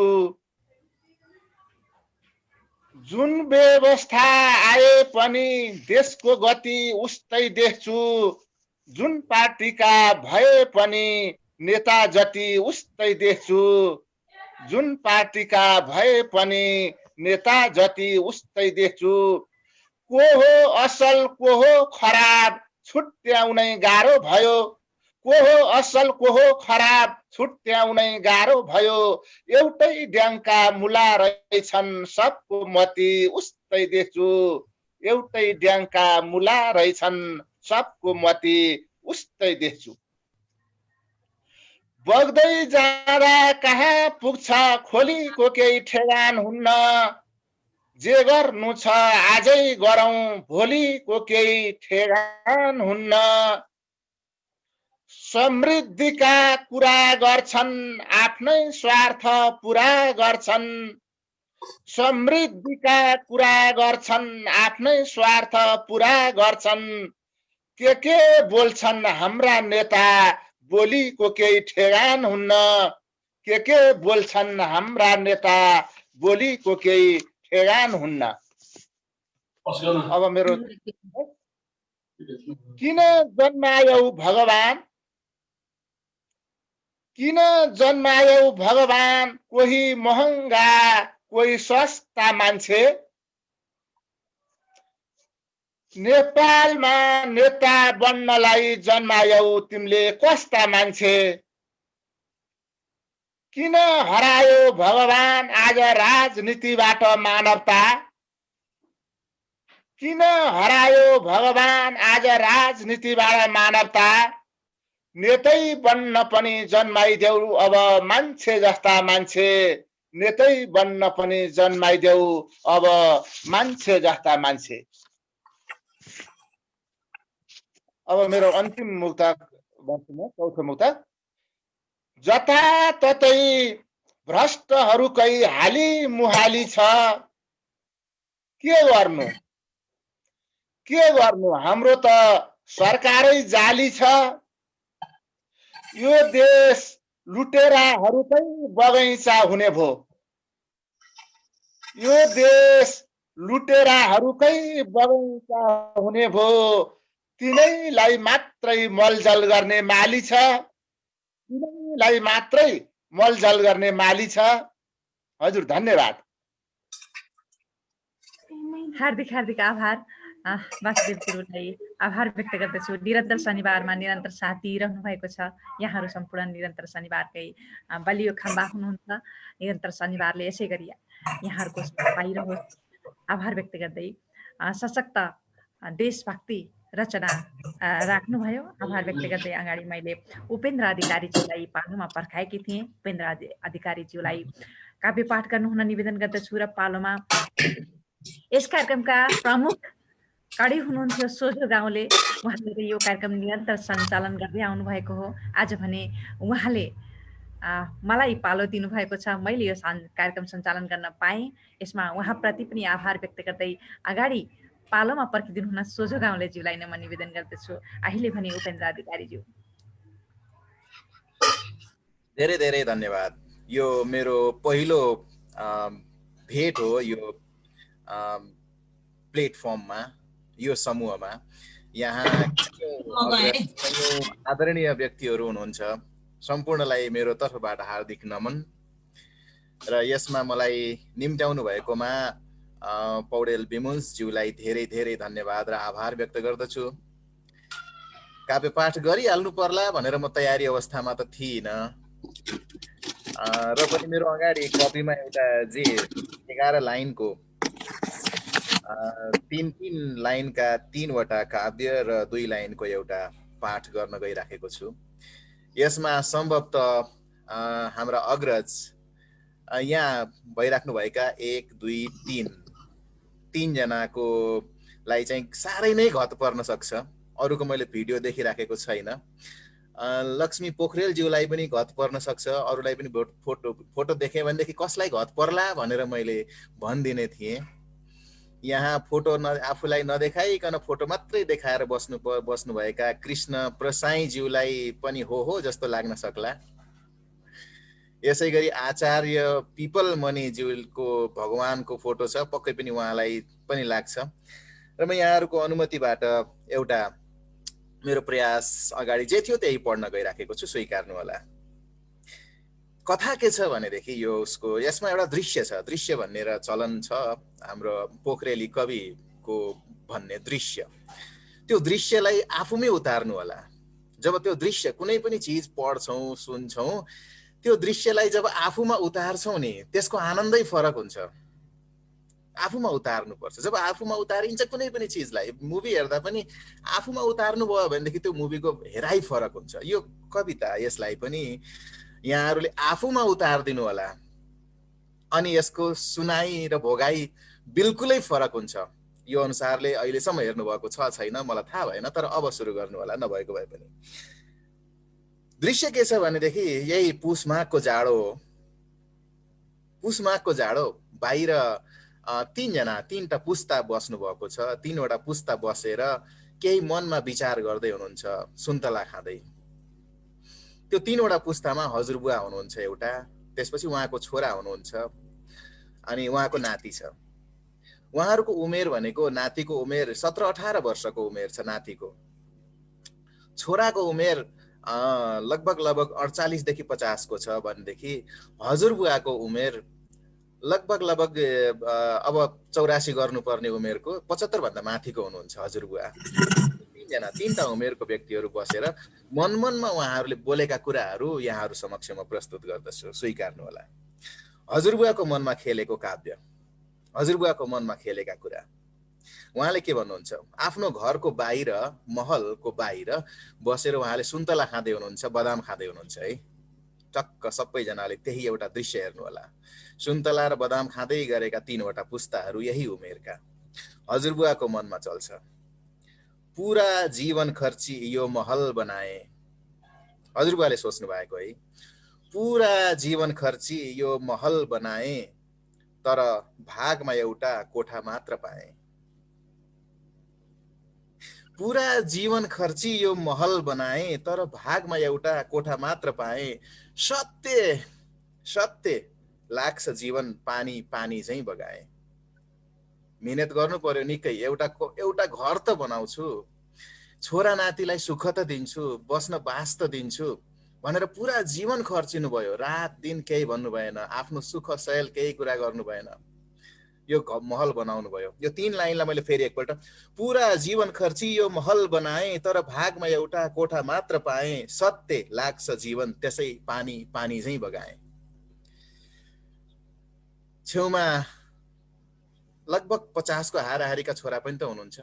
जुन व्यवस्था आए पनि देशको गति उस्तै देख्छु, जुन पार्टीका भए पनि नेता जति उस्तै देख्छु, जुन पार्टीका भए पनि नेता जति उस्तै देख्छु, को हो असल को हो खराब छुट्याउनै गाह्रो भयो, को हो असल को हो खराब छुट्याउनै गाह्रो भयो, एउटै ड्याङका मुला रहेछन् सबको मति उस्तै देख्छु, एउटै ड्याङका मुला रहेछन् सबको मति उस्तै देख्छु, बग्दै जाँदा कहाँ पुग्छ खोलीको केही ठेगान हुन्न, जे गर्नु छ आजै गरौँ भोलिको केही ठेगान हुन्न, समृद्धिका कुरा गर्छन् आफ्नै स्वार्थ पुरा गर्छन्, समृद्धिका कुरा गर्छन् आफ्नै स्वार्थ पुरा गर्छन्, के बोल्छन् हाम्रा नेता बोलीको केही ठेगान हुन्न, के बोल्छन् हाम्रा नेता बोलीको केही ठेगान हुन्न। अब मेरो किन जन्मायौ भगवान, किन जन्मायौ भगवान, कोही महँगा कोही सस्ता मान्छे, नेपालमा नेता बन्नलाई जन्मायौ तिमीले कस्ता मान्छे, किन हरायो भगवान आज राजनीतिबाट मानवता, किन हरायो भगवान आज राजनीतिबाट मानवता, नेतै बन्न पनि जन्माइदेऊ अब मान्छे जस्ता मान्छे, नेतै बन्न पनि जन्माइदेऊ अब मान्छे जस्ता मान्छे। अब मेरो अन्तिम मुक्तक भन्छु म, चौथो मुक्तक, जताततै भ्रष्टहरूकै हाली मुहाली छ, के गर्नु हाम्रो त सरकारै जाली छ, यो देश लुटेराहरूकै बगैँचा हुने भो, यो देश लुटेराहरूकै बगैँचा हुने भो, तिनैलाई मात्रै मलजल गर्ने माली छ, तिनैलाई मात्रै मलजल गर्ने माली छ। हजुर धन्यवाद। हार्दिक हार्दिक आभार वासुदेव गुरुलाई आभार व्यक्त गर्दछु। निरन्तर शनिबारमा निरन्तर साथ दिइरहनु भएको छ। यहाँहरू सम्पूर्ण निरन्तर शनिबारकै बलियो खम्बा हुनुहुन्छ। निरन्तर शनिबारले यसै गरी यहाँहरूको पाइरहोस्। आभार व्यक्त गर्दै सशक्त देशभक्ति रचना राख्नुभयो। आभार व्यक्त गर्दै अगाडि मैले उपेन्द्र अधिकारीज्यूलाई पालोमा पर्खाएकी थिएँ। उपेन्द्र अधिकारीज्यूलाई काव्य पाठ गर्नुहुन निवेदन गर्दछु र पालोमा यस कार्यक्रमका प्रमुख कडी हुनुहुन्थ्यो सोझो गाउँले। उहाँले यो कार्यक्रम निरन्तर सञ्चालन गर्दै आउनु भएको हो। आज भने उहाँले मलाई पालो दिनुभएको छ। मैले यो कार्यक्रम सञ्चालन गर्न पाएँ। यसमा उहाँप्रति पनि आभार व्यक्त गर्दै अगाडि पालोमा पर्खिदिनु हुन सोझो गाउँलेज्यूलाई नै म निवेदन गर्दछु। अहिले भने उपेन्द्र अधिकारीज्यू। धेरै धेरै धन्यवाद। यो मेरो पहिलो भेट हो यो प्लेटफर्ममा, यो समूहमा। यहाँ आदरणीय व्यक्तिहरू हुनुहुन्छ, सम्पूर्णलाई मेरो तर्फबाट हार्दिक नमन। र यसमा मलाई निम्त्याउनु भएकोमा पौडेल विमुन्सज्यूलाई धेरै धेरै धन्यवाद र आभार व्यक्त गर्दछु। काव्य पाठ गरिहाल्नु पर्ला भनेर म तयारी अवस्थामा त थिइनँ, र पनि मेरो अगाडि कपीमा एउटा जे 11 लाइनको 3 लाइनका 3वटा काव्य र 2 लाइनको एउटा पाठ गर्न गइराखेको छु। यसमा सम्भवतः हाम्रा अग्रज यहाँ भइराख्नुभएका 1 2 3 जनाको लाई चाहिँ साह्रै नै घत पर्न सक्छ। अरूको मैले भिडियो देखिराखेको छैन। लक्ष्मी पोखरेलज्यूलाई पनि घत पर्न सक्छ, अरूलाई पनि फोटो देखेँ भनेदेखि कसलाई घत पर्ला भनेर मैले भनिदिने थिएँ। यहाँ फोटो आफूलाई नदेखाइकन फोटो मात्रै देखाएर बस्नुभएका कृष्ण प्रसाईज्यूलाई पनि हो जस्तो लाग्न सक्ला। यसै गरी आचार्य पिपल मणिज्यूको भगवानको फोटो छ, पक्कै पनि उहाँलाई पनि लाग्छ। र म यहाँहरूको अनुमतिबाट एउटा मेरो प्रयास अगाडि जे थियो त्यही पढ्न गइराखेको छु, स्वीकार्नु होला। कथा के छ भनेदेखि यसमा एउटा दृश्य छ। दृश्य भन्ने चलन छ हाम्रो पोखरेली कविको भन्ने दृश्य। त्यो दृश्यलाई आफूमै उतार्नु होला। जब त्यो दृश्य कुनै पनि चिज पढ्छौँ सुन्छौँ, त्यो दृश्यलाई जब आफूमा उतार्छौँ नि त्यसको आनन्दै फरक हुन्छ। आफूमा उतार्नुपर्छ। जब आफूमा उतारिन्छ कुनै पनि चिजलाई, मुभी हेर्दा पनि आफूमा उतार्नु भयो भनेदेखि त्यो मुभीको हेराइ फरक हुन्छ। यो कविता यसलाई पनि यहाँहरूले आफूमा उतारिदिनु होला, अनि यसको सुनाइ र भोगाई बिल्कुलै फरक हुन्छ। यो अनुसारले अहिलेसम्म हेर्नुभएको छ छैन मलाई थाहा भएन, तर अब सुरु गर्नु होला नभएको भए पनि। दृश्य के छ भनेदेखि यही पुष माघको जाडो हो। पुष माघको जाडो बाहिर 3टा पुस्ता बस्नु भएको छ। 3वटा पुस्ता बसेर केही मनमा विचार गर्दै हुनुहुन्छ, सुन्तला खाँदै। त्यो 3वटा पुस्तामा हजुरबुवा हुनुहुन्छ एउटा, त्यसपछि उहाँको छोरा हुनुहुन्छ, अनि उहाँको नाति छ। उहाँहरूको उमेर भनेको नातिको उमेर 17-18 वर्षको उमेर छ नातिको। छोराको उमेर लगभग 48 देखि 50 को छ भनेदेखि हजुरबुवाको उमेर लगभग अब 84 गर्नुपर्ने उमेरको 75 भन्दा माथिको हुनुहुन्छ हजुरबुवा। 3टा उमेरको व्यक्तिहरू बसेर मनमनमा उहाँहरूले बोलेका कुराहरू यहाँहरू समक्ष म प्रस्तुत गर्दछु, स्वीकार्नु होला। हजुरबुवाको मनमा खेलेको काव्य, हजुरबुवाको मनमा खेलेका कुरा। उहाँले के भन्नुहुन्छ, आफ्नो घरको बाहिर, महलको बाहिर बसेर उहाँले सुन्तला खाँदै हुनुहुन्छ, बदाम खाँदै हुनुहुन्छ है। टक्क सबैजनाले त्यही एउटा दृश्य हेर्नु होला। सुन्तला र बदाम खाँदै गरेका 3वटा पुस्ताहरू यही उमेरका। हजुरबुवाको मनमा चल्छ, पुरा जीवन खर्ची यो महल बनाए। हजुरबुवाले सोच्नु भएको है, पुरा जीवन खर्ची यो महल बनाए, तर भागमा एउटा कोठा मात्र पाए। पुरा जीवन खर्ची यो महल बनाए, तर भागमा एउटा कोठा मात्र पाए। सत्य सत्य लाग्छ जीवन पानी पानी चाहिँ बगाए। मेहनत गर्नु पर्यो निकै, एउटा घर त बनाउँछु, छोरा नातिलाई सुख त दिन्छु, बस्न बास त दिन्छु भनेर पुरा जीवन खर्चिनु भयो। रात दिन केही भन्नु भएन, आफ्नो सुख सयल केही कुरा गर्नु भएन, यो महल बनाउनु भयो। यो 3 लाइनलाई मैले फेरि एकपल्ट, पुरा जीवन खर्ची यो महल बनाए, तर भागमा एउटा कोठा मात्र पाए। सत्य लाग्छ जीवन त्यसै पानी पानी झैं बगाए। छेउमा लगभग 50 को हाराहारीका छोरा पनि त हुनुहुन्छ।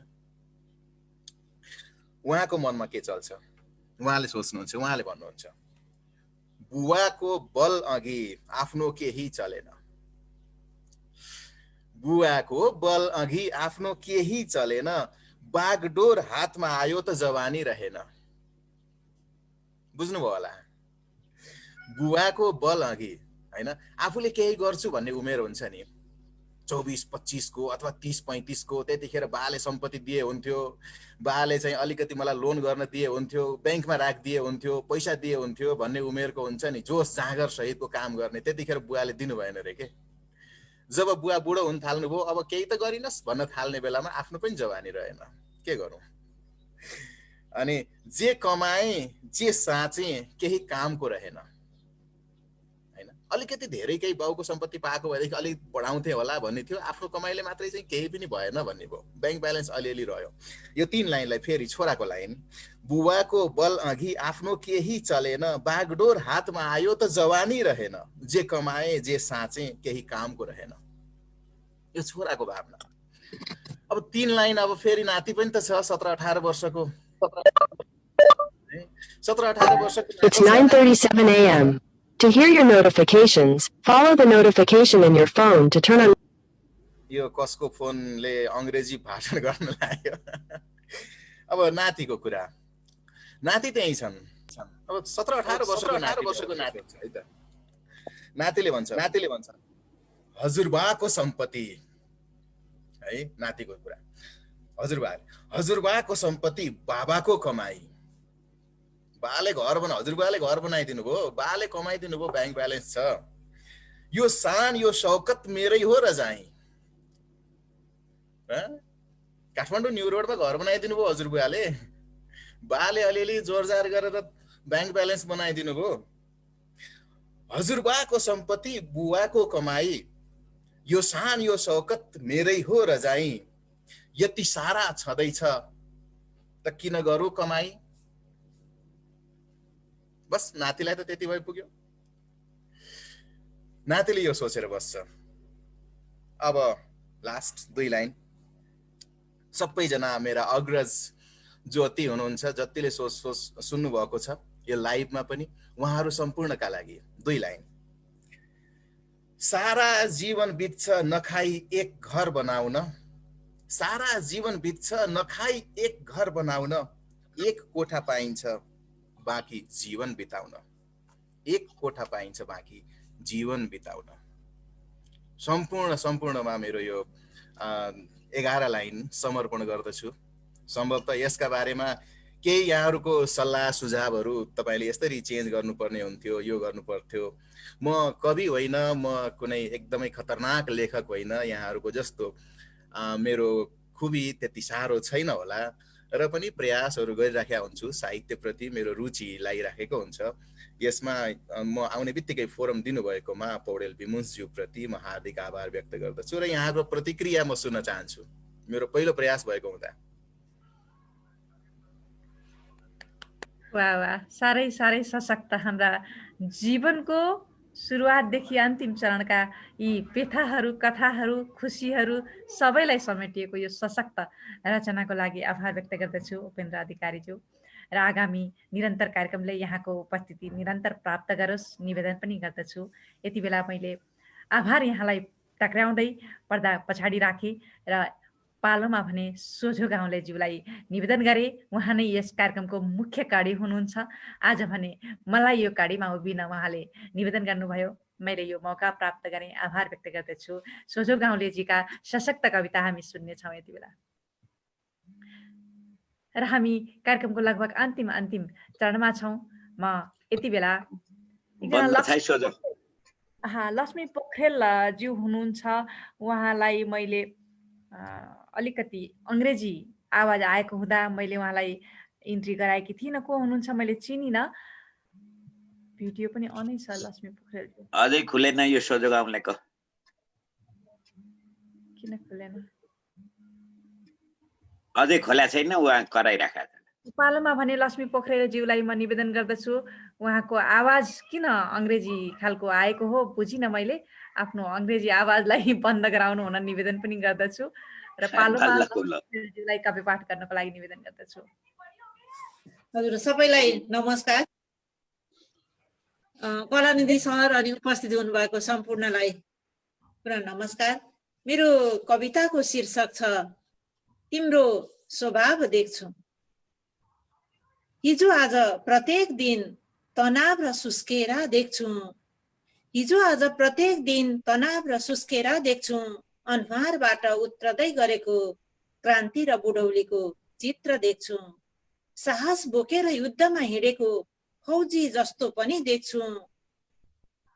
उहाँको मनमा के चल्छ, उहाँले सोच्नुहुन्छ, उहाँले भन्नुहुन्छ, बुवाको बल अघि आफ्नो केही चलेन। बुवाको बल अघि आफ्नो केही चलेन, बागडोर हातमा आयो त जवानी रहेन। बुझ्नुभयो होला, बुवाको बल अघि हैन, आफूले केही गर्छु भन्ने उमेर हुन्छ नि, 24-25 को अथवा 30-35 को त्यतिखेर बाले सम्पत्ति दिए हुन्थ्यो, बाले चाहिँ अलिकति मलाई लोन गर्न दिए हुन्थ्यो, ब्याङ्कमा राखिदिए हुन्थ्यो, पैसा दिए हुन्थ्यो भन्ने उमेरको हुन्छ नि, जोस जाँगर सहितको काम गर्ने, त्यतिखेर बुवाले दिनु भएन रे के। जब बुवा बुढो हुन थाल्नुभयो, अब केही त गरिनस् भन्न थाल्ने बेलामा आफ्नो पनि जवानी रहेन, के गरौँ। अनि जे कमाए जे साँचे केही कामको रहेन हैन। अलिकति धेरै केही बाउको सम्पत्ति पाएको भएदेखि अलिक बढाउँथे होला भन्ने थियो, आफ्नो कमाइले मात्रै चाहिँ केही पनि भएन भन्ने भयो। ब्याङ्क ब्यालेन्स अलिअलि रह्यो। यो 3 लाइनलाई फेरि छोराको लाइन, बुवाको बल अघि आफ्नो केही चलेन, बागडोर हातमा आयो त जवानी रहेन, जे कमाए जे साँचे केही कामको रहेन। यो छोराको भावना। अब 3 लाइन अब फेरि नाति पनि त छ 17-18 वर्षको। 17-18 वर्षको। It's 9:37 a.m. To hear your notifications, follow the notification in your phone to turn on. यो कसको फोनले अंग्रेजी भाषण गर्न लाग्यो। अब नातिको कुरा, नाति त्यही छन्। अब 17-18 वर्षको नाति है त। नातिले भन्छ हजुरबाको सम्पत्ति है, नातिको कुरा। हजुरबाको सम्पत्ति बाबाको कमाई, बाले घर बना, हजुरबाले घर बनाइदिनु भयो, बाले कमाइदिनु भयो, ब्याङ्क ब्यालेन्स छ, यो शान यो शौकत मेरै हो र चाहिँ। काठमाडौँ न्यू रोडमा घर बनाइदिनु भयो हजुरबुवाले, बाले अलिअलि जोरजार गरेर ब्याङ्क ब्यालेन्स बनाइदिनु भयो। हजुरबाको सम्पत्ति बुवाको कमाई, यो शान यो शौकत मेरै हो र चाहिँ, यति सारा छँदैछ त किन गरौँ कमाई। बस नातिलाई त त्यति भइ पुग्यो। नातिले यो सोचेर बस्छ। अब लास्ट 2 लाइन, सबैजना मेरा अग्रज ज्योति हुनुहुन्छ, जतिले सुन्नु भएको छ यो लाइभमा पनि, उहाँहरू सम्पूर्णका लागि 2 लाइन। सारा जीवन बित्छ नखाई एक घर बनाउन, सारा जीवन बित्छ नखाई एक घर बनाउन, एक कोठा पाइन्छ बाँकी जीवन बिताउन, एक कोठा पाइन्छ बाँकी जीवन बिताउन। सम्पूर्णमा मेरो यो 11 लाइन समर्पण गर्दछु। सम्भवतः यसका बारेमा केही यहाँहरूको सल्लाह सुझावहरू तपाईले यसरी चेन्ज गर्नुपर्ने हुन्थ्यो, यो गर्नु पर्थ्यो। म कवि होइन, म कुनै एकदमै खतरनाक लेखक होइन, यहाँहरूको जस्तो मेरो खुबी त्यति साह्रो छैन होला, र पनि प्रयासहरू गरिराखेका हुन्छु। साहित्यप्रति मेरो रुचि लागिराखेको हुन्छ। यसमा म आउने बित्तिकै फोरम दिनुभएकोमा पौडेल विमुन्सज्यू प्रति म हार्दिक आभार व्यक्त गर्दछु र यहाँको प्रतिक्रिया म सुन्न चाहन्छु। मेरो पहिलो प्रयास भएको हुँदा। वाह वाह, साह्रै साह्रै सशक्त हाम्रा जीवनको सुरुवातदेखि अन्तिम चरणका यी व्यथाहरू, कथाहरू, खुसीहरू सबैलाई समेटिएको यो सशक्त रचनाको लागि आभार व्यक्त गर्दछु उपेन्द्र अधिकारीज्यू। र आगामी निरन्तर कार्यक्रमले यहाँको उपस्थिति निरन्तर प्राप्त गरोस् निवेदन पनि गर्दछु। यति बेला मैले आभार यहाँलाई टक्राउँदै पर्दा पछाडि राखेँ र पालोमा भने सोझो गाउँलेज्यूलाई निवेदन गरे। उहाँ नै यस कार्यक्रमको मुख्य कडी हुनुहुन्छ। आज भने मलाई यो कडीमा उभिन उहाँले निवेदन गर्नुभयो, मैले यो मौका प्राप्त गरेँ, आभार व्यक्त गर्दछु। सोझो गाउँलेजीका सशक्त कविता हामी सुन्नेछौँ यति बेला। र हामी कार्यक्रमको लगभग अन्तिम चरणमा छौँ। म यति बेला लक्ष्मी पोखरेल ज्यू हुनुहुन्छ, उहाँलाई मैले अलिकति अङ्ग्रेजी आवाज आएको हुँदा मैले उहाँलाई इन्ट्री गराएकी थिइनँ। को हुनुहुन्छ मैले चिनिनँ। भिडियो पनि अनै छ लक्ष्मी पोखरेल ज्यू। अझै खुलेन यो सोझो गाउँलेको। किन खुलेन? अझै खोला छैन, उहाँ कराइराखेका छन्। पालोमा भने लक्ष्मी पोखरेलज्यूलाई म निवेदन गर्दछु, उहाँको आवाज किन अङ्ग्रेजी खालको आएको हो बुझिनँ मैले। आफ्नो अङ्ग्रेजी आवाजलाई बन्द गराउनु हुन निवेदन पनि गर्दछु र पालोमा ज्यूलाई काव्य पाठ गर्नको लागि निवेदन गर्दछु। हजुर सबैलाई नमस्कार। कलानिधि सर अनि उपस्थित हुनुभएको सम्पूर्णलाई पुनः नमस्कार। मेरो कविताको शीर्षक छ तिम्रो स्वभाव देख्छु। हिजो आज प्रत्येक दिन तनाव र सुस्केरा देख्छु। हिजो आज प्रत्येक दिन तनाव र सुस्केरा देख्छु। अनुहारबाट उत्रदै गरेको क्रान्ति र बुढौलीको चित्र देख्छु। साहस बोकेर युद्धमा हिँडेको फौजी जस्तो पनि देख्छु।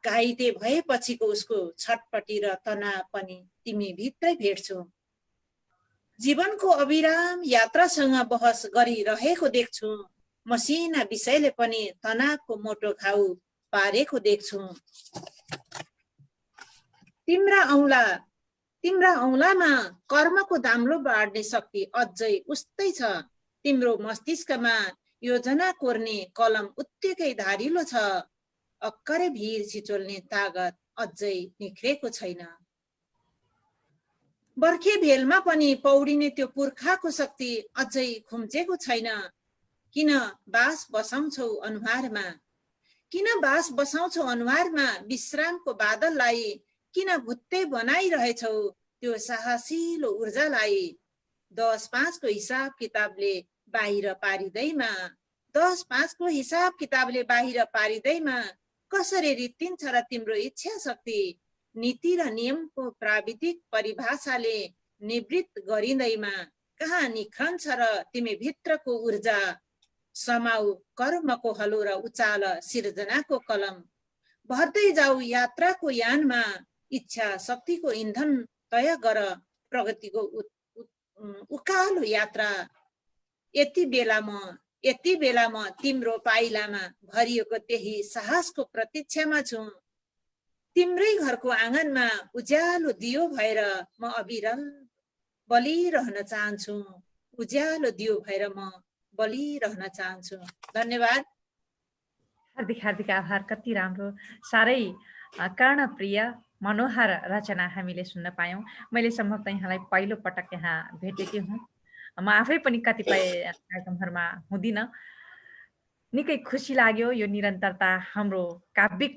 घाइते भएपछिको उसको छटपटी र तनाव पनि तिमी भित्रै भेट्छौ। जीवनको अविराम यात्रासँग बहस गरिरहेको देख्छु। मसिना विषयले पनि तनावको मोटो घाउ पारेको देख्छु। तिम्रा औँलामा कर्मको दाम्लो बाँड्ने शक्ति अझै उस्तै छ। तिम्रो मस्तिष्कमा योजना कोर्ने कलम उत्तिकै धारिलो छ। अक्करे भिर छिचोल्ने तागत अझै निख्रेको छैन। बर्खे भेलमा पनि पौडिने त्यो पुर्खाको शक्ति अझै खुम्चेको छैन। किन बास बसाउँछौ अनुहारमा? किन बास बसाउँछौ अनुहारमा विश्रामको बादललाई? किन भुत्ते बनाइरहेछौ त्यो साहसिलो ऊर्जालाई? 10-5 को हिसाब किताबले बाहिर पारिँदैमा 10-5 को हिसाब किताबले बाहिर पारिँदैमा कसरी रित्तिन्छ र तिम्रो इच्छा शक्ति? नीति र नियमको प्राविधिक परिभाषाले निवृत्त गरिँदैमा कहाँ निखरन्छ र तिमी भित्रको ऊर्जा? समाउ कर्मको हलो र उचाल सिर्जनाको कलम। भर्दै जाऊ यात्राको यानमा इच्छा शक्तिको इन्धन तय गर प्रगतिको उकालो यात्रा। यति बेला म तिम्रो पाइलामा भरिएको त्यही साहसको प्रतीक्षामा छु। तिम्रै घरको आँगनमा उज्यालो दियो भएर म अविरल बलिरहन चाहन्छु। उज्यालो दियो भएर म बलिरहन चाहन्छु। धन्यवाद। हार्दिक हार्दिक आभार। कति राम्रो, साह्रै कर्णप्रिय मनोहर रचना हामीले सुन्न पायौँ। मैले सम्भवतः यहाँलाई पहिलो पटक यहाँ भेटेकी हुँ। म आफै पनि कतिपय कार्यक्रमहरूमा हुँदिनँ। निकै खुसी लाग्यो। यो निरन्तरता, हाम्रो काव्यिक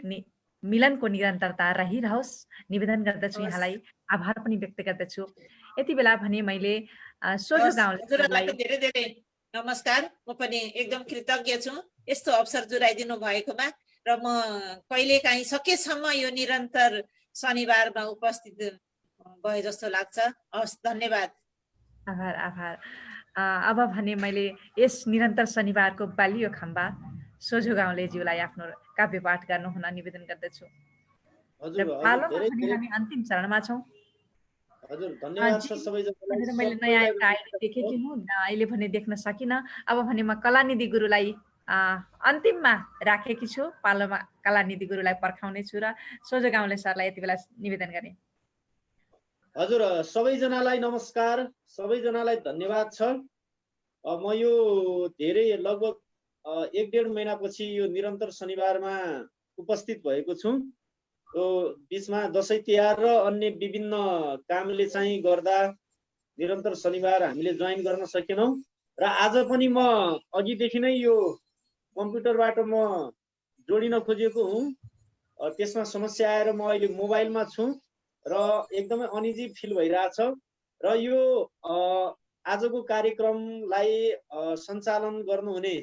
मिलनको निरन्तरता रहिरहोस् निवेदन गर्दछु। यहाँलाई आभार पनि व्यक्त गर्दछु। यति बेला भने मैले सोझो गाउँलाई धेरै धेरै नमस्कार। म पनि एकदम कृतज्ञ छु यस्तो अवसर जुराइदिनु भएकोमा। र म कहिलेकाहीँ सकेसम्म यो निरन्तर शनिबारमा उपस्थित भए जस्तो लाग्छ। हवस्, धन्यवाद। आभार आभार। अब भने मैले यस निरन्तर शनिबारको बालियो खम्बा सोझो गाउँलेज्यूलाई आफ्नो काव्य पाठ गर्नुहुन निवेदन गर्दछु। हामी अन्तिम चरणमा छौँ। हजुर, धन्यवाद छ सबैजनालाई। मैले नयाँ एउटा आइडी देखेकी हुँ, अहिले भने देख्न सकिनँ। अब भने म कलानिधि गुरुलाई अन्तिममा राखेकी छु। पालोमा कलानिधि गुरुलाई पर्खाउने छु र सोझो गाउँले सरलाई यति बेला निवेदन गरेँ। हजुर, सबैजनालाई नमस्कार, सबैजनालाई धन्यवाद छ। म यो धेरै लगभग 1-1.5 महिनापछि यो निरन्तर शनिबारमा उपस्थित भएको छु। यो बिचमा दसैँ तिहार र अन्य विभिन्न कामले चाहिँ गर्दा निरन्तर शनिबार हामीले जोइन गर्न सकेनौँ। र आज पनि म अघिदेखि नै यो कम्प्युटरबाट म जोडिन खोजेको हुँ। त्यसमा समस्या आएर म अहिले मोबाइलमा छु र एकदमै अनिजी फिल भइरहेछ। र यो आजको कार्यक्रमलाई सञ्चालन गर्नुहुने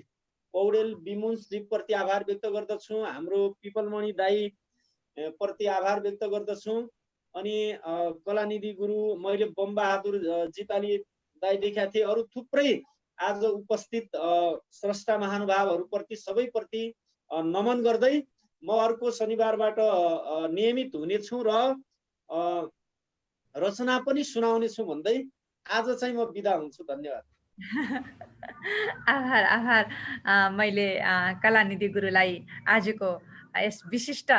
पौडेल विमुन्सज्यूप्रति आभार व्यक्त गर्दछु। हाम्रो पिपलमणि दाई प्रति आभार व्यक्त गर्दछु। अनि कलानिधि गुरु, मैले बमबहादुर जिताली दाई देखेका थिएँ, अरू थुप्रै आज उपस्थित स्रष्टा महानुभावहरूप्रति सबैप्रति नमन गर्दै म अर्को शनिबारबाट नियमित हुनेछु र रचना पनि सुनाउनेछु भन्दै आज चाहिँ म बिदा हुन्छु। धन्यवाद। आभार आभार। मैले कलानिधि गुरुलाई आजको यस विशिष्ट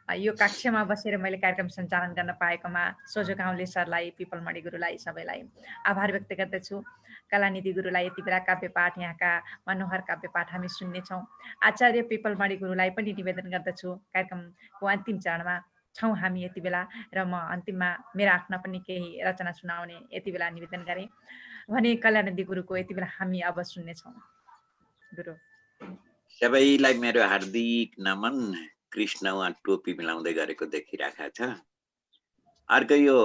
यो कक्षामा बसेर मैले कार्यक्रम सञ्चालन गर्न पाएकोमा सोझो गाउँले सरलाई, पिपलमणि गुरुलाई, सबैलाई आभार व्यक्त गर्दछु। कलानिधि गुरुलाई यति बेला काव्यपाठ, यहाँका मनोहर काव्यपाठ हामी सुन्नेछौँ। आचार्य पिपलमणि गुरुलाई पनि निवेदन गर्दछु। कार्यक्रमको अन्तिम चरणमा छौँ हामी यति बेला र म अन्तिममा मेरा आफ्ना पनि केही रचना सुनाउने यति बेला निवेदन गरेँ भने कलानिधि गुरुको यति बेला हामी अब सुन्नेछौँ। गुरु सबैलाई मेरो हार्दिक नमन। कृष्ण उहाँ टोपी मिलाउँदै गरेको देखिरहेको छ। अर्को यो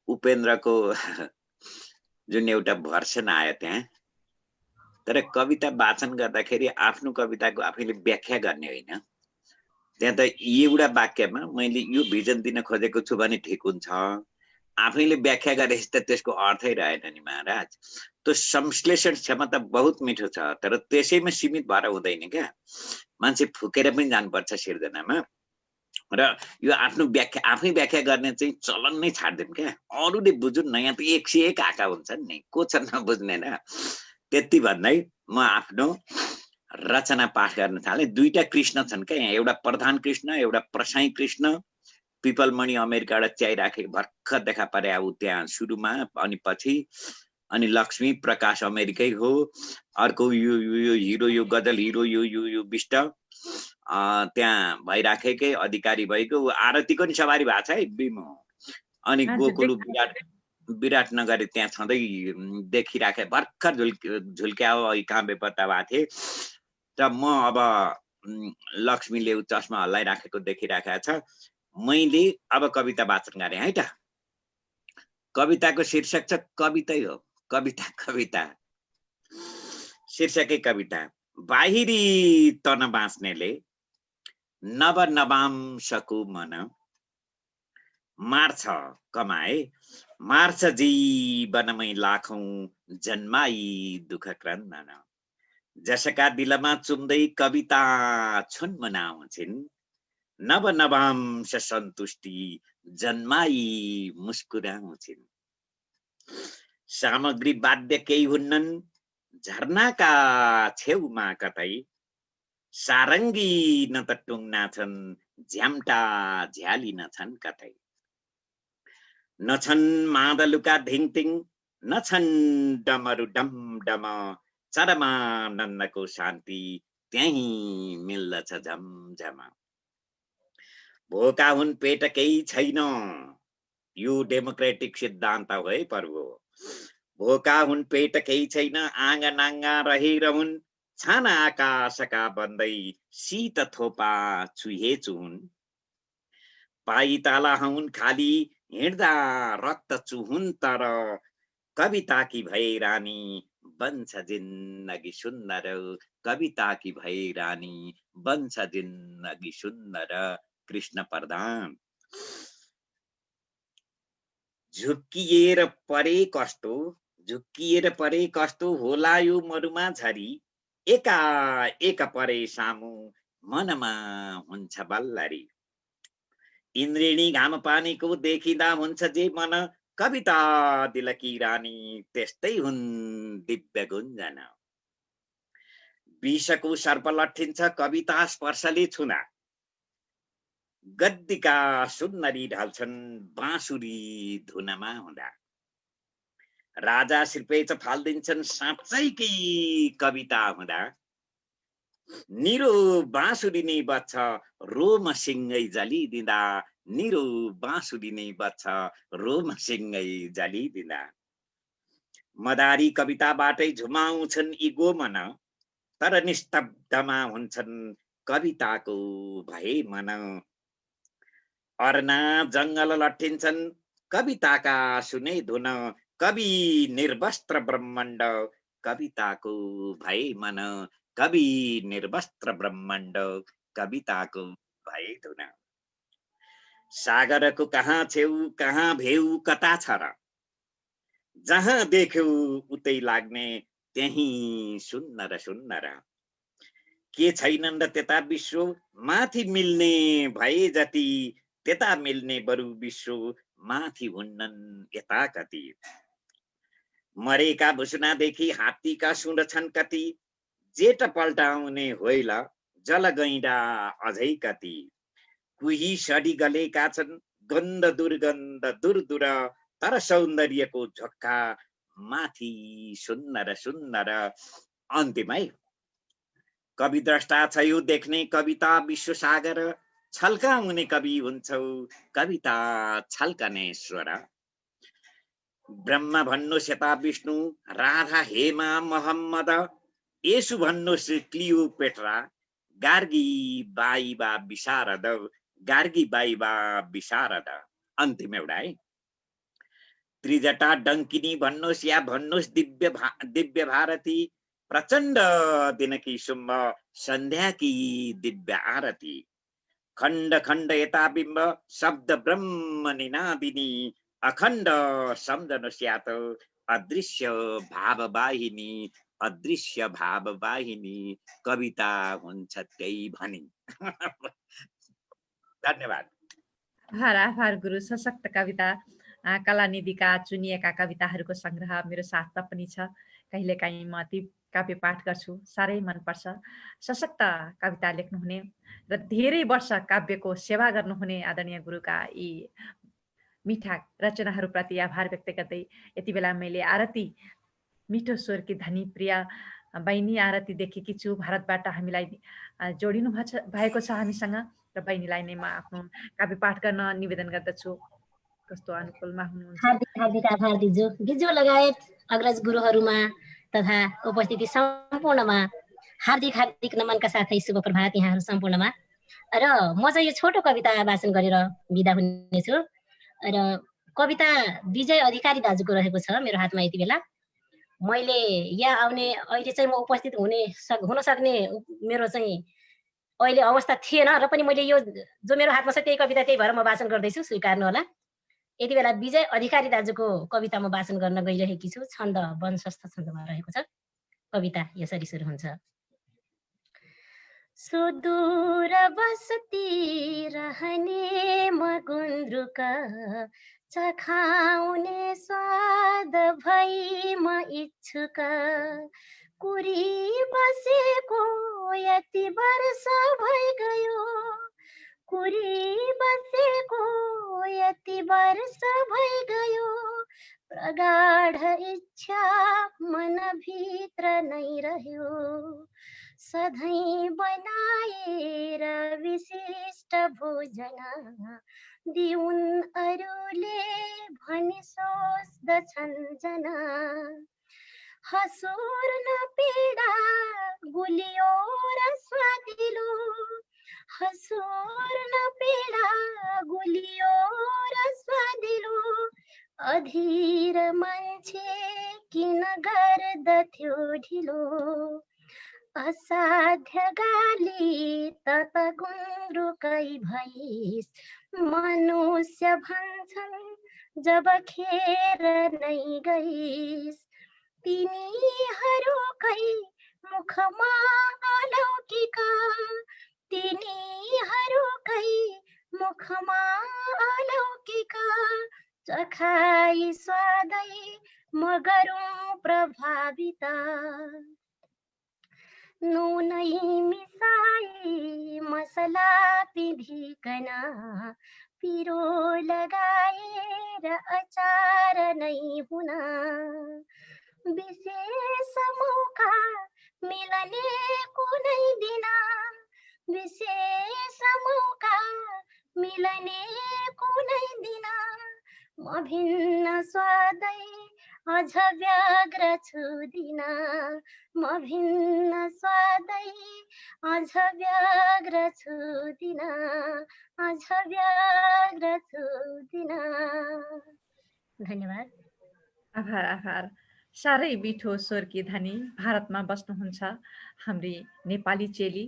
उपेन्द्रको जुन एउटा भर्सन आयो त्यहाँ, तर कविता वाचन गर्दाखेरि आफ्नो कविताको आफैले व्याख्या गर्ने होइन। त्यहाँ त एउटा वाक्यमा मैले यो भिजन दिन खोजेको छु भने ठिक हुन्छ, आफैले व्याख्या गरेपछि त त्यसको अर्थै रहेन नि महाराज। त्यो संश्लेषण क्षमता बहुत मिठो छ, तर त्यसैमा सीमित भएर हुँदैन क्या। मान्छे फुकेर पनि जानुपर्छ सिर्जनामा। र यो आफ्नो व्याख्या आफै व्याख्या गर्ने चाहिँ चलन नै छाड्दैन क्या। अरूले बुझुन् न, यहाँ त 101 आका हुन्छन् नि, को छ नबुझ्ने न। त्यति भन्दै म आफ्नो रचना पाठ गर्न थालेँ। दुईटा कृष्ण छन् क्या यहाँ, एउटा प्रधान कृष्ण, एउटा प्रसाई कृष्ण। पिपलमणि अमेरिकाबाट च्याइराखे भर्खर देखा परे ऊ त्यहाँ सुरुमा, अनि पछि अनि लक्ष्मी प्रकाश अमेरिकै हो। अर्को यो हिरो, यो गजल हिरो, यो विष्ट त्यहाँ भइराखेकै अधिकारी भएको, आरतीको नि सवारी भएको छ है बिमो। अनि गोकुल विराटनगर त्यहाँ छँदै देखिराखे भर्खर झुल्क्याओ कहाँ बेपत्ता भएको थिए। त म अब लक्ष्मीले चस्मा हल्लाइराखेको देखिराखेको छ। मैले अब कविता वाचन गरेँ है त। कविताको शीर्षक छ कवितै हो, कविता कविता। शीर्षकै कविता। बाहिरी तन बाँच्नेले नव नवांशको मन मार्छ कमाए, मार्छ जीवनमै लाखौं जन्माई दुःख क्रन्दन। जसका दिलमा चुम्दै कविता छुन मनाउँछिन्, नव नवांश सन्तुष्टि जन्माई मुस्कुराउँछिन्। सामग्री बाध्य केही हुन्नन् झरनाका छेउमा कतै, सारङ्गी न त टुङ्ना छन् झ्याम्टा झ्यालिन छन् कतै। न छन् मादलुका धिङतिङ, न छन् डमरु डम डम, चरमानन्दको शान्ति त्यही मिल्दछ झमझम। भोका हुन् पेट केही छैन, यो डेमोक्रेटिक सिद्धान्त हो है प्रभु। भोका हुन् पेट केही छैन, आँगा नाङ्गा रहेर हुन् छाना आकाशका बन्दै शीत थोपा छुहेछु हुन्। पाइताला हुन् खाली हिँड्दा रक्त चुहुन्, तर कविताकी भए रानी बन्छ जिन्दगी सुन्दर, कविताकी भए रानी बन्छ जिन्दगी सुन्दर। कृष्ण प्रधान। झुक्किएर परे कस्तो, झुक्किएर परे कस्तो होला यो मरुमा झरी, एका एक परे सामु मनमा हुन्छ बल्लरी। इन्द्रेणी घाम पानीको देखिँदा हुन्छ जे मन, कविता दिलकी रानी त्यस्तै हुन् दिव्य गुञ्जन। विषको सर्प लट्ठिन्छ कविता स्पर्शले छुँदा, गद्दीका सुन्दरी ढल्छन् बाँसुरी धुनमा हुँदा। राजा शिल्पेच फाल्दिन्छन् साँच्चैकै कविता हुँदा, निरो बाँसुरी नै बच्छ रोम सिंगै जलिदिँदा, निरो बाँसुरी नै बच्छ रोम सिंगै जलिदिँदा। मदारी कविताबाटै झुमाउँछन् यी गोमन, तर निस्तब्धमा हुन्छन् कविताको भए मन। अर्ना जङ्गल लट्ठिन्छन् कविताका सुने धुन, कवि निर्वस्त्र ब्रह्माण्ड कविताको भए मन, कवि निर्वस्त्र ब्रह्माण्ड कविताको भए धुन। सागरको कहाँ छेउ कहाँ भेउ कता छ र, जहाँ देख्यौ उतै लाग्ने त्यही सुन्दर सुन्दर। के छैनन् र त्यता विश्व माथि मिल्ने भए जति, त्यता मिल्ने बरु विश्व माथि हुन्नन् यता कति। मरेका भुसुनादेखि हात्तीका सुँड छन् कति, जेठ पल्टाउने होइन जलगैँडा अझै कति। कुही सडी गलेका छन् गन्ध दुर्गन्ध दूर दूर, तर सौन्दर्यको झोक्का माथि सुन्दर सुन्दर। अन्तिमै कवि द्रष्टा छ यो देख्ने कविता विश्व सागर, छल्काउने कवि हुन्छौ कविता छल्कने स्वर। ब्रह्मा भन्नुहोस् यता विष्णु, राधा हेमा मोहम्मद, येशु भन्नुहोस् क्लियोपेट्रा, गार्गी बाइबा विशारद, गार्गी बाइबा विशारद। अन्तिम एउटा है, त्रिजटा डङ्किनी भन्नुहोस् या भन्नुहोस् दिव्य भारती, प्रचण्ड दिनकी शुम्भ सन्ध्याकी दिव्य आरती। खण्ड खण्ड यता बिम्ब शब्द ब्रह्म निनादिनी, अखण्ड सम्झनु स्यात अदृश्य भाववाहिनी अदृश्य भाववाहिनी कविता हुन्छ त्यही भनी। धन्यवाद। आभार गुरु। सशक्त कविता कलानिधिका चुनिएका कविताहरूको सङ्ग्रह मेरो साथमा पनि छ। कहिलेकाहीँ म ती काव्य पाठ गर्छु, साह्रै मनपर्छ। सशक्त कविता लेख्नुहुने र धेरै वर्ष काव्यको सेवा गर्नुहुने आदरणीय गुरुका यी मिठा रचनाहरूप्रति आभार व्यक्त गर्दै यति बेला मैले आरती मिठो स्वरकी धनी प्रिय बहिनी आरती देखेकी छु। भारतबाट हामीलाई जोडिनु भएको छ हामीसँग र बहिनीलाई नै म आफ्नो काव्य पाठ गर्न निवेदन गर्दछु। कस्तो अनुकूलमा हुनुहुन्छ? हार्दिक आभार दिजु। गिजु लगायत अग्रज गुरुहरूमा तथा उपस्थिति सम्पूर्णमा हार्दिक नमनका साथै शुभ प्रभात यहाँहरू सम्पूर्णमा। र म चाहिँ यो छोटो कविता वाचन गरेर बिदा हुनेछु। र कविता विजय अधिकारी दाजुको रहेको छ मेरो हातमा यति बेला। मैले यहाँ आउने अहिले चाहिँ म उपस्थित हुन सक्ने मेरो चाहिँ अहिले अवस्था थिएन र पनि मैले यो जो मेरो हातमा छ त्यही कविता त्यही भएर म वाचन गर्दैछु, स्वीकार्नु होला। यति बेला विजय अधिकारी दाजुको कविता म वाचन गर्न गइरहेकी छु। छन्द वंशस्थ छन्दमा रहेको छ। कविता यसरी सुरु हुन्छ। सुदूर बस्ती रहने म गुन्द्रुका चखाउने स्वाद भई म इच्छुक कुरी बसेको यति वर्ष भइगयो कुरी बसेको यति वर्ष भइगयो प्रगाढ इच्छा मनभित्र नै रह्यो सधैँ बनाएर विशिष्ट भोजन दिउन् अरूले भनी सोच्दछन् जना हसुर न पीडा गुलियो र स्वादिलो हसुर न पीडा गुलियो र स्वादिलो अधीर मान्छे किन गर्दथ्यो ढिलो असाध्य गाली तत गुन्द्रुकै भइस् मनुष्य भन्छन् जब खेर नै गइस् तिनीहरूकै मुखमा अलौकिका तिनीहरूकै मुखमा अलौकिका चखाई स्वादै म गरौँ प्रभाविता नुनै मिसाई मसला पिधिकन पिरो लगाएर अचार नै हुन विशेष मौका मिलने कुनै दिन विशेष मौका मिलने कुनै दिन म भिन्न स्वादै अझ व्याग्र छु दिन म भिन्न स्वादै अझ व्याग्र छु दिन अझ व्याग्र छु दिन। धन्यवाद। आभार। साह्रै मिठो स्वरकी धनी भारतमा बस्नुहुन्छ हाम्री नेपाली चेली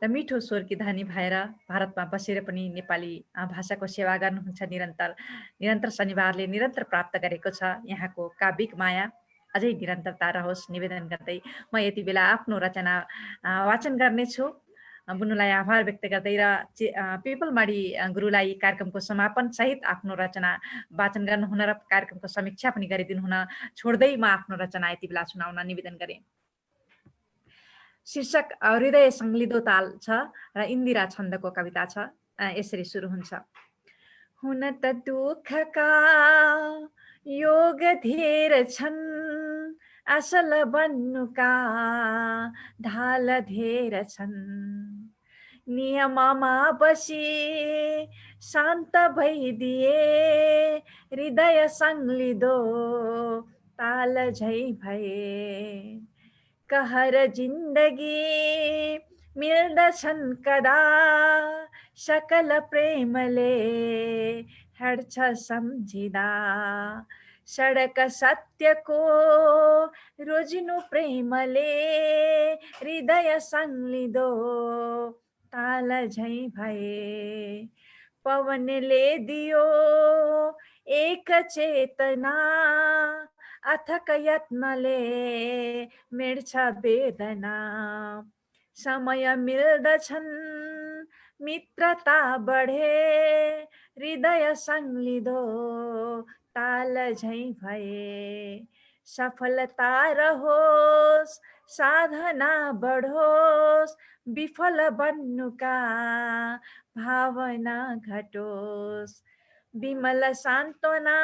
र मिठो स्वरकी धनी भएर भारतमा बसेर पनि नेपाली भाषाको सेवा गर्नुहुन्छ। निरन्तर शनिबारले निरन्तर प्राप्त गरेको छ। यहाँको काव्यिक माया अझै निरन्तरता रहोस् निवेदन गर्दै म यति बेला आफ्नो रचना वाचन गर्नेछु। बुनुलाई आभार व्यक्त गर्दै र पिपलमाडी गुरुलाई कार्यक्रमको समापन सहित आफ्नो रचना वाचन गर्नुहुन र कार्यक्रमको समीक्षा पनि गरिदिनु हुन छोड्दै म आफ्नो रचना यति बेला सुनाउन निवेदन गरेँ। शीर्षक हृदय संलिदो ताल छ र इन्दिरा छन्दको कविता छ। यसरी सुरु हुन्छ। हुन त दुःखका योग धेर छन् असल बन्नुका ढाल धेर छन् नियममा बसी शान्त भइदिए हृदय संलिदो ताल झै भए कहर जिन्दगी मिल्दछन् कदा सकल प्रेमले हड्छ सम्झिदा सडक सत्यको रोजिनु प्रेमले हृदय संलिदो ताल झै भए पवनले दियो एक चेतना अथक यत्नले मिट्छ वेदना समय मिल्दछन् मित्रता बढे हृदय संलिदो ताल झैं भए सफलता रहोस् साधना बढोस् विफल बन्नुका भावना घटोस् विमल सान्त्वना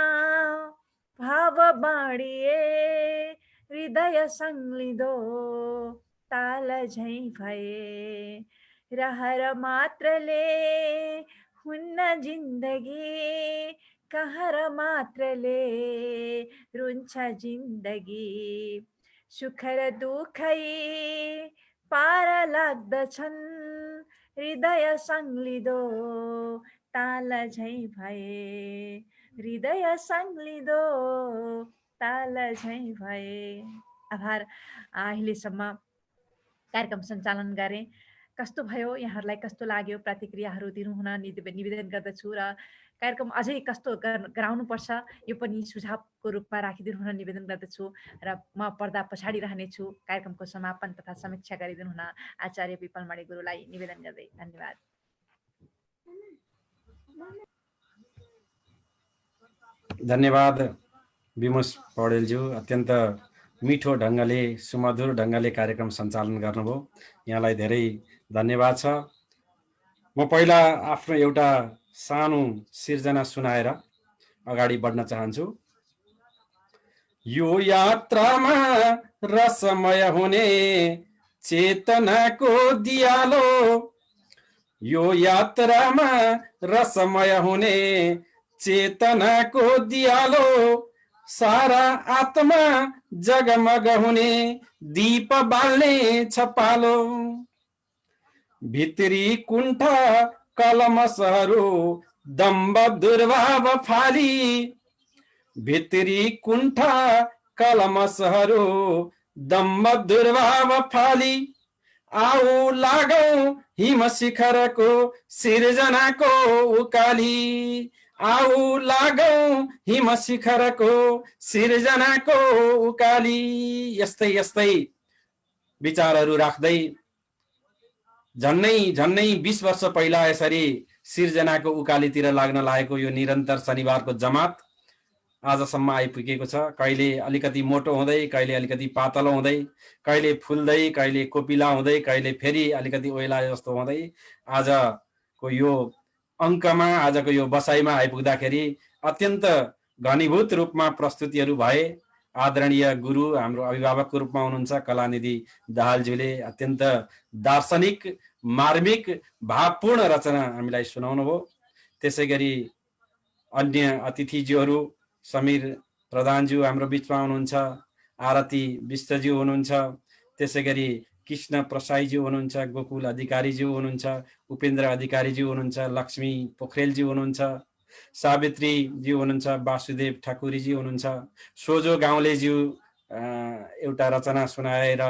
भाव बाँडिए हृदय संलिदो ताल झैं भए रहर मात्रले हुन्न जिन्दगी कहर मात्रले रुन्छ जिन्दगी सुख र दुखै पार लाग्दछन् हृदय संलिदो ताल झैं भए हृदय संलिदो ताल झैं भए। आभार। अहिलेसम्म कार्यक्रम सञ्चालन गरे। कस्तो भयो, यहाँहरूलाई कस्तो लाग्यो, प्रतिक्रियाहरू दिनुहुन निवेदन गर्दछु र कार्यक्रम अझै कस्तो गराउनुपर्छ यो पनि सुझावको रूपमा राखिदिनु हुन निवेदन गर्दछु र म पर्दा पछाडि रहनेछु। कार्यक्रमको समापन तथा समीक्षा गरिदिनु हुन आचार्य विपलमणि गुरुलाई निवेदन गर्दै धन्यवाद। धन्यवाद विमोश पौडेलज्यू, अत्यन्त मिठो ढङ्गले सुमधुर ढङ्गले कार्यक्रम सञ्चालन गर्नुभयो। यहाँलाई धेरै धन्यवाद छ। म पहिला आफ्नो एउटा सानो सिर्जना सुनाएर अगाडि बढ्न चाहन्छु। यो यात्रामा रसमय हुने चेतनाको दियालो, यो यात्रामा रसमय हुने चेतनाको दियालो, सारा आत्मा जगमग हुने दीप बाल्ने छपालो। भित्री कुण्ठा कलमसहरू दम्ब दुर्भाव फाली, भित्री कुण्ठा कलमसहरू दम्ब दुर्भाव फाली, आऊ लागौं हिम शिखरको सिर्जनाको उकाली, आऊ लागौं हिम शिखरको सिर्जनाको उकाली। यस्तै यस्तै विचारहरू राख्दै झन्नै 20 वर्ष पहिला यसरी सिर्जनाको उकालीतिर लाग्न लागेको यो निरन्तर शनिबारको जमात आजसम्म आइपुगेको छ। कहिले अलिकति मोटो हुँदै, कहिले अलिकति पातलो हुँदै, कहिले फुल्दै, कहिले कोपिला हुँदै, कहिले फेरि अलिकति ओइला जस्तो हुँदै आजको यो अङ्कमा, आजको यो बसाइमा आइपुग्दाखेरि अत्यन्त घनीभूत रूपमा प्रस्तुतिहरू भए। आदरणीय गुरु हाम्रो अभिभावकको रूपमा हुनुहुन्छ कलानिधि दाहालज्यूले अत्यन्त दार्शनिक मार्मिक भावपूर्ण रचना हामीलाई सुनाउनु भयो। त्यसै गरी अन्य अतिथिज्यूहरू समीर प्रधानज्यू हाम्रो बिचमा हुनुहुन्छ, आरती विष्टज्यू हुनुहुन्छ, त्यसै गरी कृष्ण प्रसाईज्यू हुनुहुन्छ, गोकुल अधिकारीज्यू हुनुहुन्छ, उपेन्द्र अधिकारीज्यू हुनुहुन्छ, लक्ष्मी पोखरेलज्यू हुनुहुन्छ, सावित्रीज्यू हुनुहुन्छ, वासुदेव ठाकुरीज्यू हुनुहुन्छ, सोझो गाउँलेज्यू एउटा रचना सुनाएर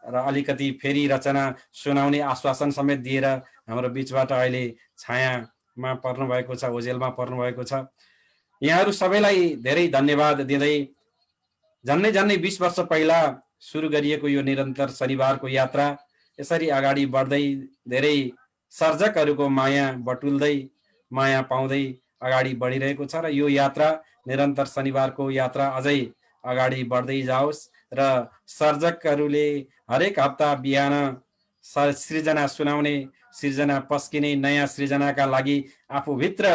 र अलिकति फेरि रचना सुनाउने आश्वासन समेत दिएर हाम्रो बिचबाट अहिले छायामा पर्नुभएको छ, ओझेलमा पर्नुभएको छ। यहाँहरू सबैलाई धेरै धन्यवाद दिँदै झन्नै 20 वर्ष पहिला सुरु गरिएको यो निरन्तर शनिबारको यात्रा यसरी अगाडि बढ्दै धेरै सर्जकहरूको माया बटुल्दै माया पाउँदै अगाडि बढिरहेको छ र यो यात्रा निरन्तर शनिबारको यात्रा अझै अगाडि बढ्दै जाओस् र सर्जकहरूले हरेक हप्ता बिहान सृजना सुनाउने, सृजना पस्किने, नयाँ सृजनाका लागि आफूभित्र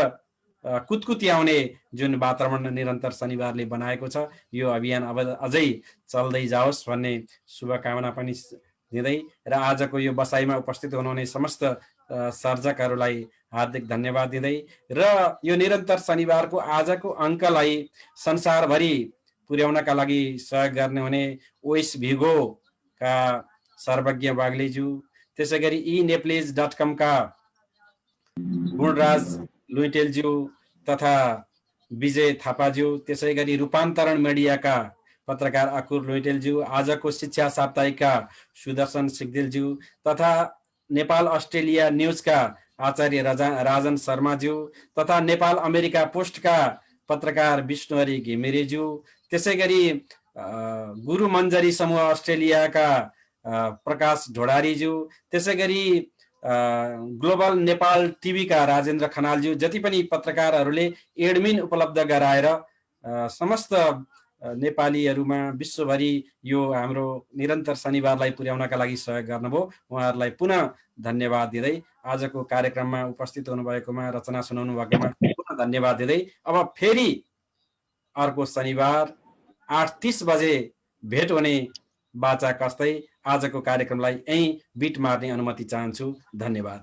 कुतकुत्याउने जुन वातावरण निरन्तर शनिबारले बनाएको छ यो अभियान अब अझै चल्दै जाओस् भन्ने शुभकामना पनि दिँदै र आजको यो बसाइमा उपस्थित हुनुहुने समस्त सर्जकहरूलाई हार्दिक धन्यवाद दिँदै र यो निरन्तर शनिबारको आजको अङ्कलाई संसारभरि पुर्याउनका लागि सहयोग गर्ने हुने ओइस भिगोका सर्वज्ञ बाग्लेज्यू, त्यसै गरी eNeplez.com का गुणराज लुइटेलज्यू तथा विजय थापाज्यू, त्यसै गरी रूपान्तरण मिडियाका पत्रकार अकुर लुइटेलज्यू, आजको शिक्षा साप्ताहिकका सुदर्शन सिग्देलज्यू तथा नेपाल अस्ट्रेलिया न्युजका आचार्य राजन शर्माज्यू तथा नेपाल अमेरिका पोस्टका पत्रकार विष्णुहरि घिमिरेज्यू, त्यसै गरी गुरु मञ्जरी समूह अस्ट्रेलियाका प्रकाश ढोडारीज्यू, त्यसै गरी ग्लोबल नेपाल टिभीका राजेन्द्र खनालज्यू, जति पनि पत्रकारहरूले एडमिन उपलब्ध गराएर समस्त नेपालीहरूमा विश्वभरि यो हाम्रो निरन्तर शनिबारलाई पुर्याउनका लागि सहयोग गर्नुभयो। उहाँहरूलाई पुनः धन्यवाद दिँदै आजको कार्यक्रममा उपस्थित हुनुभएकोमा, रचना सुनाउनु भएकोमा पुनः धन्यवाद दिँदै अब फेरि अर्को शनिबार 8:30 बजे भेट हुने बाचा कस्दै आजको कार्यक्रमलाई यहीँ बिट मार्ने अनुमति चाहन्छु। धन्यवाद।